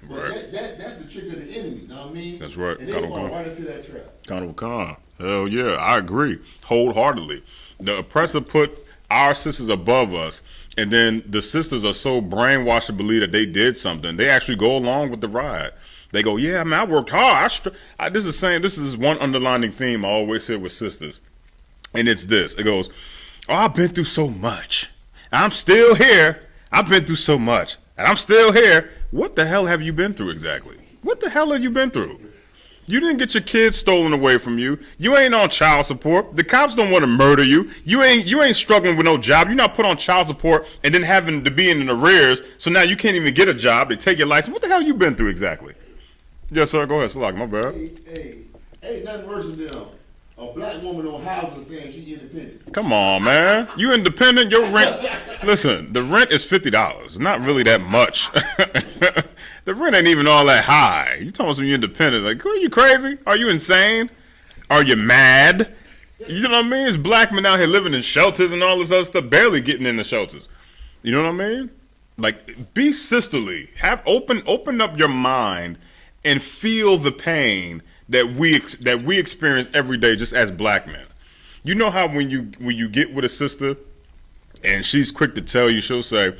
But Right. that's the trick of the enemy. Know what I mean? That's right. And they fall right into that trap. Kind of. Hell yeah, I agree wholeheartedly. The oppressor put our sisters above us, and then the sisters are so brainwashed to believe that they did something. They actually go along with the ride. They go, yeah, man, I worked hard. This is one underlining theme I always say with sisters, and it's this. It goes, oh, I've been through so much. I'm still here. I've been through so much, and I'm still here. What the hell have you been through exactly? What the hell have you been through? You didn't get your kids stolen away from you. You ain't on child support. The cops don't want to murder you. You ain't struggling with no job. You're not put on child support and then having to be in arrears. So now you can't even get a job. They take your license. What the hell you been through exactly? Yes, sir. Go ahead, Salak. My bad. Ain't nothing worse than a black woman on housing saying she independent. Come on, man. You independent? Your rent. Listen, the rent is $50. It's not really that much. The rent ain't even all that high. You talking about some independent? Like, are you crazy? Are you insane? Are you mad? You know what I mean? It's black men out here living in shelters and all this other stuff, barely getting in the shelters. You know what I mean? Like, be sisterly. Open up your mind and feel the pain that we experience every day just as black men. You know how when you get with a sister and she's quick to tell you, she'll say,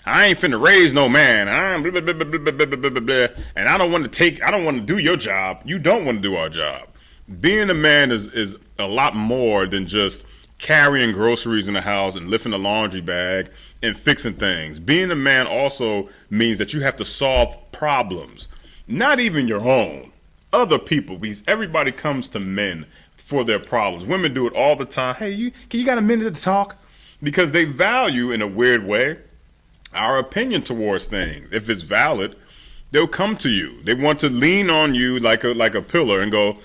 I ain't finna raise no man. I'm blah, blah, blah, blah, blah, blah, blah, blah, blah, and I don't want to do your job. You don't want to do our job. Being a man is a lot more than just carrying groceries in the house and lifting a laundry bag and fixing things. Being a man also means that you have to solve problems, not even your own, other people, because everybody comes to men for their problems. Women do it all the time. Hey, you got a minute to talk? Because they value, in a weird way, our opinion towards things. If it's valid, they'll come to you. They want to lean on you like a pillar and go,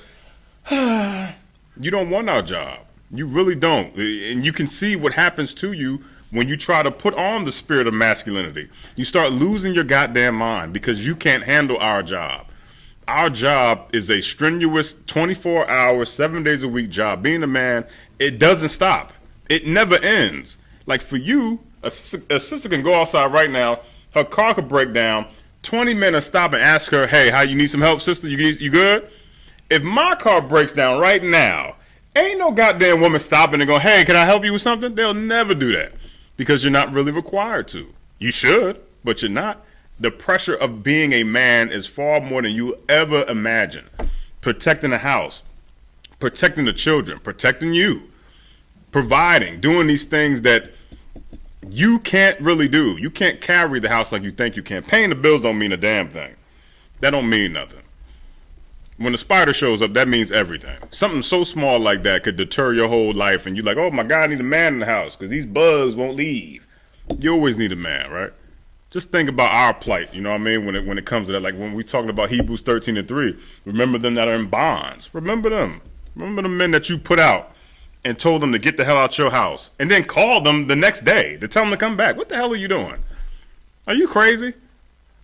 you don't want our job. You really don't. And you can see what happens to you when you try to put on the spirit of masculinity. You start losing your goddamn mind because you can't handle our job. Our job is a strenuous 24-hour, 7 days a week job. Being a man, it doesn't stop. It never ends. Like for you, a sister can go outside right now, her car could break down, 20 men will stop and ask her, hey, how you need some help, sister? You good? If my car breaks down right now, ain't no goddamn woman stopping and going, hey, can I help you with something? They'll never do that because you're not really required to. You should, but you're not. The pressure of being a man is far more than you ever imagine. Protecting the house, protecting the children, protecting you, providing, doing these things that you can't really do. You can't carry the house like you think you can. Paying the bills don't mean a damn thing. That don't mean nothing. When the spider shows up, that means everything. Something so small like that could deter your whole life, and you're like, oh my God, I need a man in the house because these bugs won't leave. You always need a man, right? Just think about our plight, you know what I mean, when it comes to that. Like when we're talking about Hebrews 13:3, remember them that are in bonds. Remember them. Remember the men that you put out and told them to get the hell out your house, and then called them the next day to tell them to come back. What the hell are you doing? Are you crazy?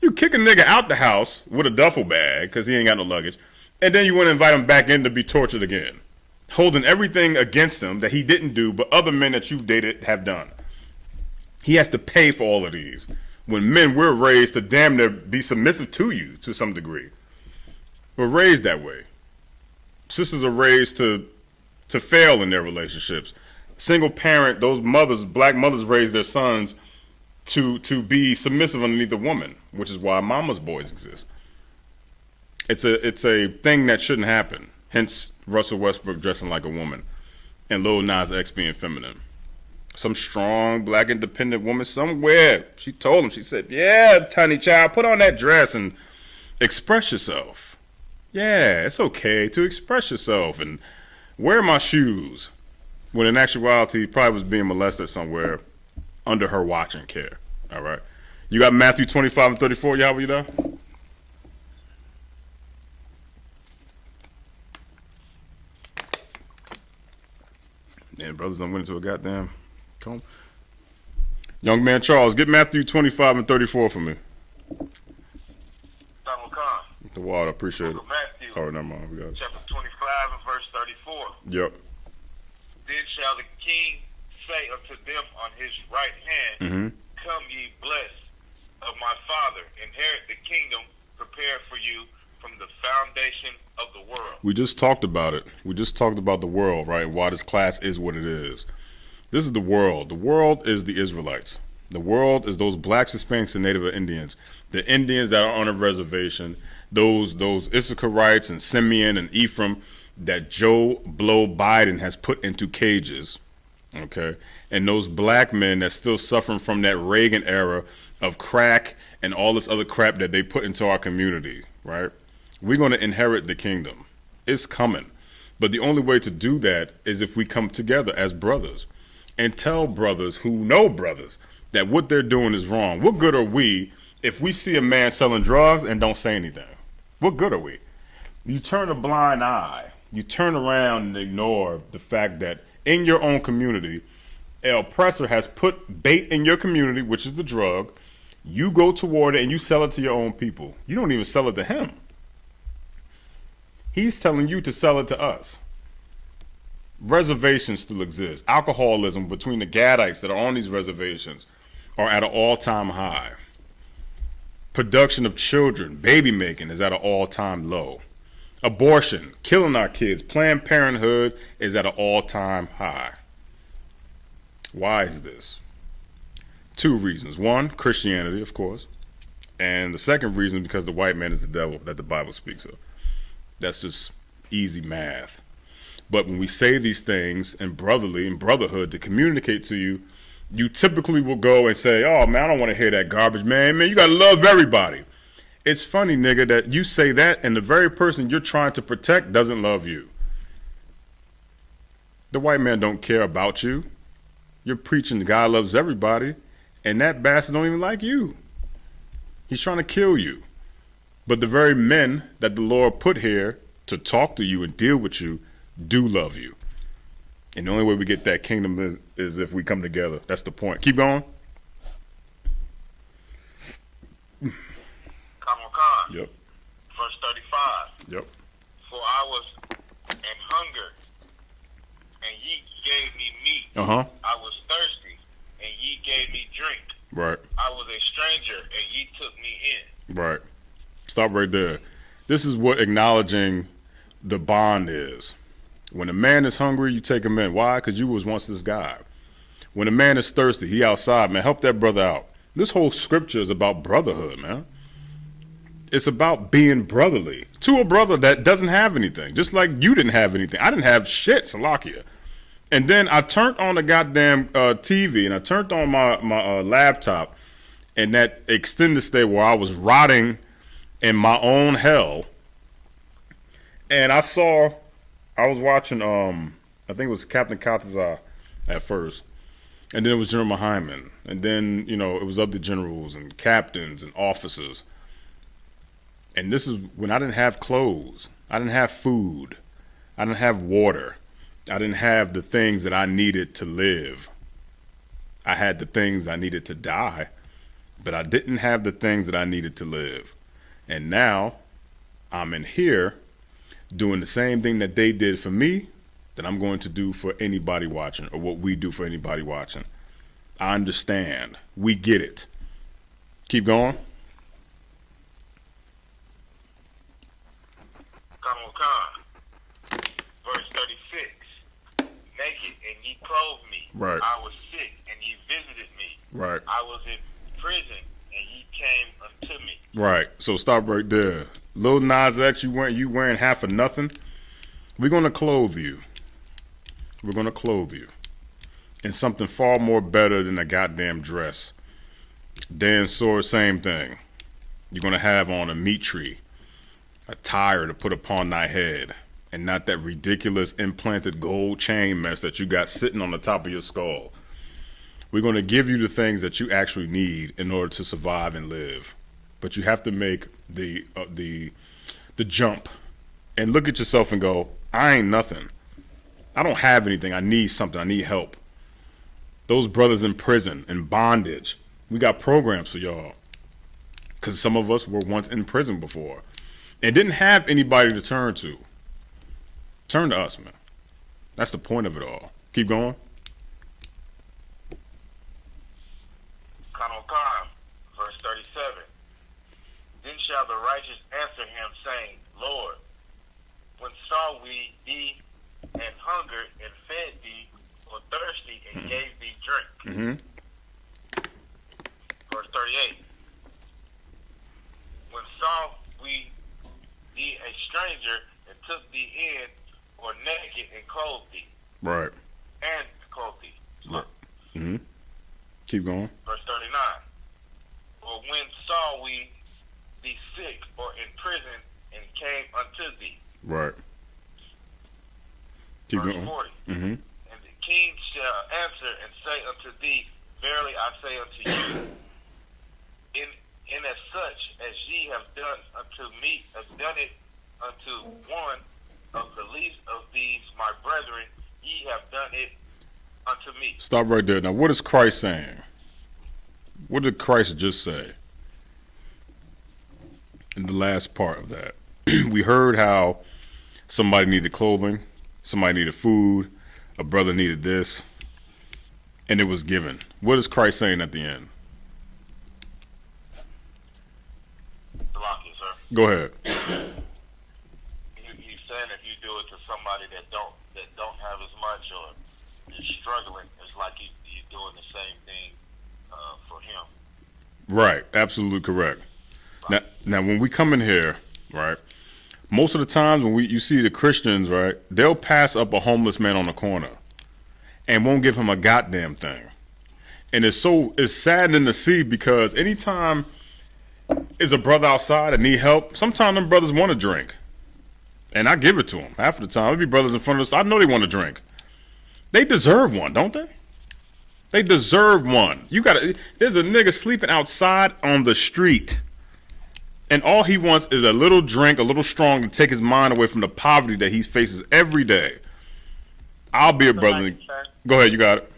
You kick a nigga out the house with a duffel bag because he ain't got no luggage, and then you want to invite him back in to be tortured again, holding everything against him that he didn't do but other men that you've dated have done. He has to pay for all of these. When men, we're raised to damn near be submissive to you to some degree. We're raised that way. Sisters are raised to fail in their relationships. Single parent, those mothers, black mothers raise their sons to be submissive underneath a woman, which is why mama's boys exist. It's a thing that shouldn't happen. Hence Russell Westbrook dressing like a woman and Lil Nas X being feminine. Some strong black independent woman somewhere, she told him, she said, yeah, tiny child, put on that dress and express yourself. Yeah, it's okay to express yourself and wear my shoes. When in actuality, he probably was being molested somewhere under her watch and care. All right. You got Matthew 25:34, Yahweh, you there? Man, brothers done went into a goddamn coma. Young man Charles, get Matthew 25:34 for me. Khan. The water, appreciate it. Matthew, Oh, never mind. We got it. chapter 25. Yep. Then shall the king say unto them on his right hand, Come ye blessed of my father, inherit the kingdom prepared for you from the foundation of the world. We just talked about it. We just talked about the world, right? Why this class is what it is. This is the world. The world is the Israelites. The world is those blacks, Hispanics, and Native Indians. The Indians that are on a reservation, those Issacharites and Simeon and Ephraim that Joe Blow Biden has put into cages, okay? And those black men that's still suffering from that Reagan era of crack and all this other crap that they put into our community, right? We're going to inherit the kingdom. It's coming. But the only way to do that is if we come together as brothers and tell brothers who know brothers that what they're doing is wrong. What good are we if we see a man selling drugs and don't say anything? What good are we? You turn a blind eye. You turn around and ignore the fact that in your own community, an oppressor has put bait in your community, which is the drug. You go toward it and you sell it to your own people. You don't even sell it to him. He's telling you to sell it to us. Reservations still exist. Alcoholism between the Gadites that are on these reservations are at an all-time high. Production of children, baby making is at an all-time low. Abortion, killing our kids, Planned Parenthood is at an all-time high. Why is this? Two reasons. One, Christianity, of course. And the second reason, because the white man is the devil that the Bible speaks of. That's just easy math. But when we say these things in brotherly and brotherhood to communicate to you, you typically will go and say, oh, man, I don't want to hear that garbage, man. Man, you got to love everybody. It's funny, nigga, that you say that and the very person you're trying to protect doesn't love you. The white man don't care about you. You're preaching God loves everybody, and that bastard don't even like you. He's trying to kill you. But the very men that the Lord put here to talk to you and deal with you do love you. And the only way we get that kingdom is if we come together. That's the point. Keep going. Come Yep. Verse 35. Yep. For I was in hunger, and ye gave me meat. Uh-huh. I was thirsty, and ye gave me drink. Right. I was a stranger, and ye took me in. Right. Stop right there. This is what acknowledging the bond is. When a man is hungry, you take him in. Why? Because you was once this guy. When a man is thirsty, he outside, man, help that brother out. This whole scripture is about brotherhood, man. It's about being brotherly to a brother that doesn't have anything. Just like you didn't have anything. I didn't have shit, Salakia. And then I turned on the goddamn TV and I turned on my laptop, and that extended stay where I was rotting in my own hell. And I was watching, I think it was Captain Katazar at first. And then it was General Hyman. And then, you know, it was other generals and captains and officers. And this is when I didn't have clothes. I didn't have food. I didn't have water. I didn't have the things that I needed to live. I had the things I needed to die, but I didn't have the things that I needed to live. And now I'm in here doing the same thing that they did for me that I'm going to do for anybody watching, or what we do for anybody watching. I understand. We get it. Keep going. Verse 36. Naked, and ye clothed me. Right. I was sick, and ye visited me. Right. I was in prison, and ye came unto me. Right. So stop right there. Lil Nas X, you wearing half of nothing. We're going to clothe you. We're going to clothe you in something far more better than a goddamn dress. Dan Soar, same thing. You're going to have on a meat tree, a tire to put upon thy head, and not that ridiculous implanted gold chain mess that you got sitting on the top of your skull. We're going to give you the things that you actually need in order to survive and live. But you have to make the jump and look at yourself and go, I ain't nothing. I don't have anything. I need something. I need help. Those brothers in prison, in bondage, we got programs for y'all. Because some of us were once in prison before and didn't have anybody to turn to. Turn to us, man. That's the point of it all. Keep going. Kanokam, verse 37. Then shall the righteous answer him, saying, Lord, when saw we thee and hungered and fed thee, or thirsty and gave thee drink? Mm-hmm. Verse 38. When saw we thee a stranger and took thee in, or naked and clothed thee? Right. And clothed thee. Right. Mm-hmm. Keep going. Verse 39. Or when saw we thee sick or in prison and came unto thee? Right. Keep Verse going. 40. Mm-hmm. And the king shall answer and say unto thee, Verily I say unto you, in as such as ye have done unto me, have done it unto one of the least of these my brethren, ye have done it unto me. Stop right there. Now, what is Christ saying? What did Christ just say? In the last part of that, we heard how somebody needed clothing, somebody needed food, a brother needed this, and it was given. What is Christ saying at the end? Salaki, sir. Go ahead. He's saying if you do it to somebody that don't have as much or is struggling, it's like you're doing the same thing for him. Right. Absolutely correct. Now, when we come in here, right, most of the times when you see the Christians, right, they'll pass up a homeless man on the corner and won't give him a goddamn thing. And it's saddening to see, because anytime is a brother outside and need help, sometimes them brothers want a drink. And I give it to them. Half of the time, there'll be brothers in front of us, I know they want a drink. They deserve one, don't they? They deserve one. There's a nigga sleeping outside on the street, and all he wants is a little drink, a little strong, to take his mind away from the poverty that he faces every day. I'll be a brother. Go ahead, you got it.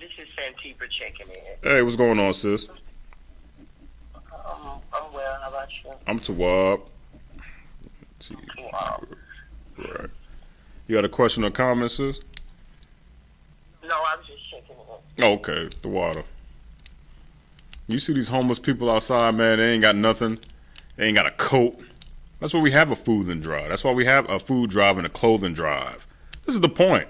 This is Santipa checking in. Hey, what's going on, sis? I'm well. How about you? I'm Tawab. Wow. Right. You got a question or comment, sis? No, I was just checking in. Oh, okay, the water. You see these homeless people outside, man, they ain't got nothing. They ain't got a coat. That's why we have a food drive. That's why we have a food drive and a clothing drive. This is the point.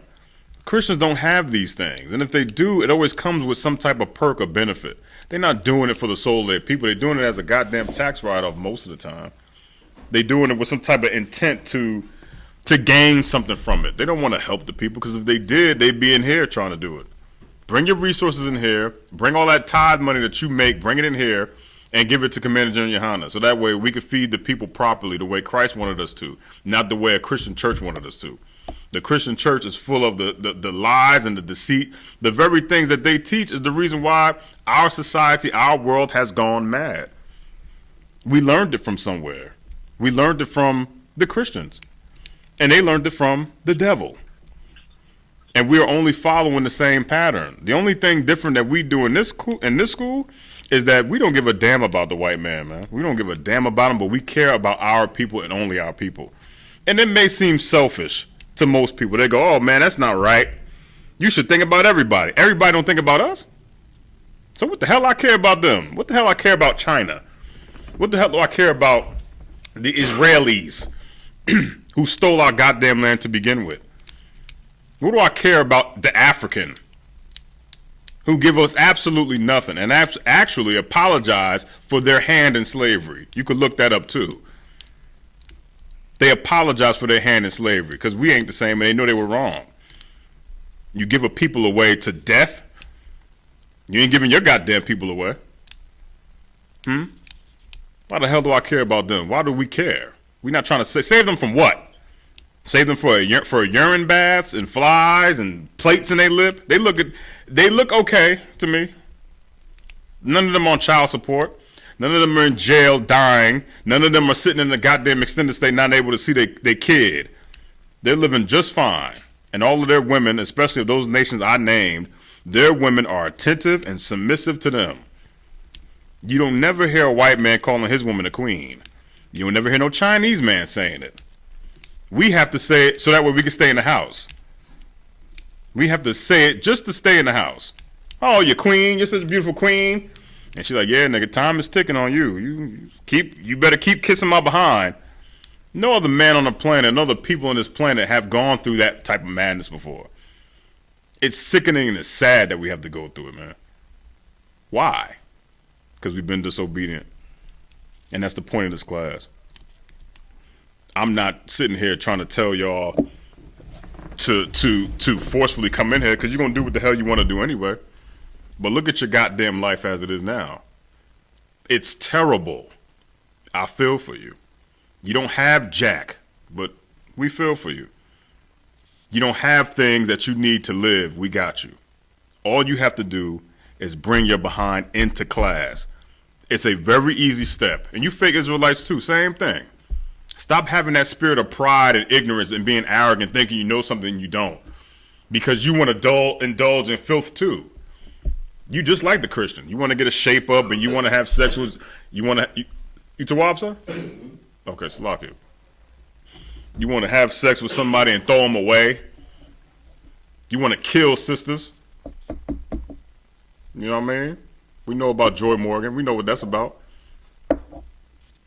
Christians don't have these things. And if they do, it always comes with some type of perk or benefit. They're not doing it for the soul of their people. They're doing it as a goddamn tax write-off most of the time. They're doing it with some type of intent to gain something from it. They don't want to help the people, because if they did, they'd be in here trying to do it. Bring your resources in here. Bring all that tithe money that you make, bring it in here, and give it to Commander General Yahanna. So that way we could feed the people properly, the way Christ wanted us to, not the way a Christian church wanted us to. The Christian church is full of the lies and the deceit. The very things that they teach is the reason why our society, our world has gone mad. We learned it from somewhere. We learned it from the Christians. And they learned it from the devil. And we are only following the same pattern. The only thing different that we do in this school is that we don't give a damn about the white man, man. We don't give a damn about him, but we care about our people and only our people. And it may seem selfish to most people. They go, oh, man, that's not right. You should think about everybody. Everybody don't think about us? So what the hell I care about them? What the hell I care about China? What the hell do I care about the Israelis who stole our goddamn land to begin with? What do I care about the African who give us absolutely nothing and actually apologize for their hand in slavery? You could look that up too. They apologize for their hand in slavery because we ain't the same, and they know they were wrong. You give a people away to death, you ain't giving your goddamn people away. Why the hell do I care about them? Why do we care? We're not trying to save them from what? Save them for urine baths and flies and plates in their lip? They look okay to me. None of them on child support. None of them are in jail dying. None of them are sitting in the goddamn extended stay not able to see their kid. They're living just fine. And all of their women, especially of those nations I named, their women are attentive and submissive to them. You don't never hear a white man calling his woman a queen. You don't never hear no Chinese man saying it. We have to say it so that way we can stay in the house. We have to say it just to stay in the house. Oh, you're queen. You're such a beautiful queen. And she's like, yeah, nigga, time is ticking on you. You better keep kissing my behind. No other man on the planet, no other people on this planet have gone through that type of madness before. It's sickening and it's sad that we have to go through it, man. Why? Because we've been disobedient. And that's the point of this class. I'm not sitting here trying to tell y'all to forcefully come in here, because you're going to do what the hell you want to do anyway. But look at your goddamn life as it is now. It's terrible. I feel for you. You don't have jack, but we feel for you. You don't have things that you need to live. We got you. All you have to do is bring your behind into class. It's a very easy step. And you fake Israelites too, same thing. Stop having that spirit of pride and ignorance and being arrogant, thinking you know something you don't. Because you want to indulge in filth too. You just like the Christian. You want to get a shape up and you want to have sex with, you Tawab, sir? Okay, Salakia. You want to have sex with somebody and throw them away. You want to kill sisters. You know what I mean? We know about Joy Morgan. We know what that's about.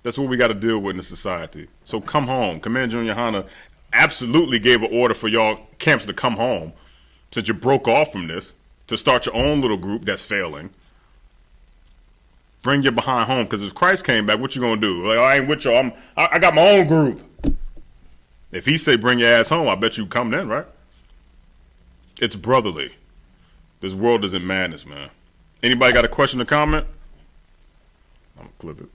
That's what we got to deal with in the society. So come home. Commander General Yahanna absolutely gave an order for y'all camps to come home, since you broke off from this, to start your own little group that's failing. Bring your behind home, because if Christ came back, what you gonna do? Like, I ain't with y'all. I got my own group. If he say bring your ass home, I bet you come then, right? It's brotherly. This world isn't madness, man. Anybody got a question or comment? I'm gonna clip it.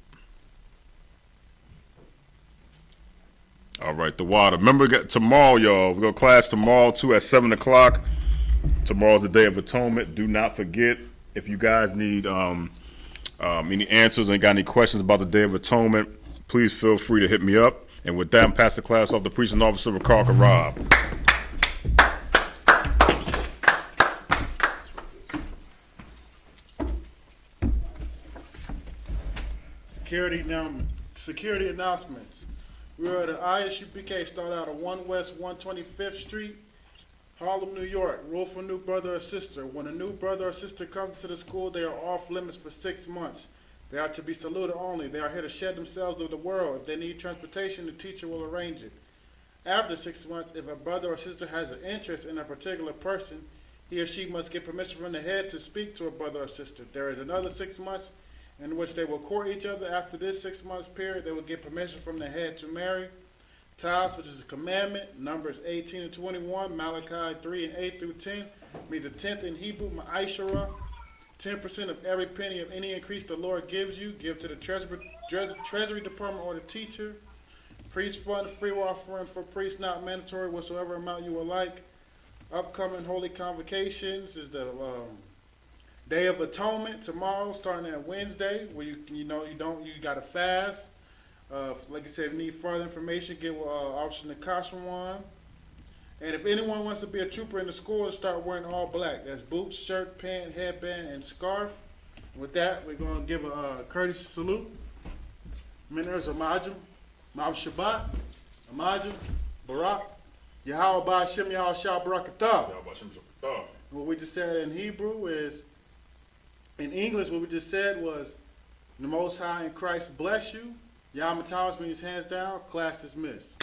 All right, the water. Remember, tomorrow, y'all. We go to class tomorrow, too, at 7 o'clock. Tomorrow's the Day of Atonement. Do not forget, if you guys need any answers and got any questions about the Day of Atonement, please feel free to hit me up. And with that, I'm passing the class off to Preaching Officer Ricard Karab. Security announcements. We are at the I.S.U.P.K. start out at 1 West 125th Street, Harlem, New York. Rule for new brother or sister. When a new brother or sister comes to the school, they are off limits for 6 months. They are to be saluted only. They are here to shed themselves of the world. If they need transportation, the teacher will arrange it. After 6 months, if a brother or sister has an interest in a particular person, he or she must get permission from the head to speak to a brother or sister. There is another 6 months in which they will court each other. After this 6 months period, they will get permission from the head to marry. Tithes, which is a commandment, Numbers 18 and 21, Malachi 3 and 8 through 10, means a tenth in Hebrew, Ma'ashara. 10% of every penny of any increase the Lord gives you, give to the Treasury Department or the teacher. Priest fund, free offering for priests, not mandatory, whatsoever amount you would like. Upcoming holy convocations is the Day of Atonement tomorrow, starting at Wednesday, where you got to fast. Like I said, if you need further information, get with Officer Nakashawan. And if anyone wants to be a trooper in the school, start wearing all black. That's boots, shirt, pant, headband, and scarf. With that, we're going to give a courtesy salute. Miners Amajim, Ma'am Shabbat, Amajim, Barak, Yahweh Ba'ashem Yahweh Shah Barakatah. What we just said in Hebrew is, in English, what we just said was, the Most High in Christ bless you. Yahweh Tawas means hands down, class dismissed.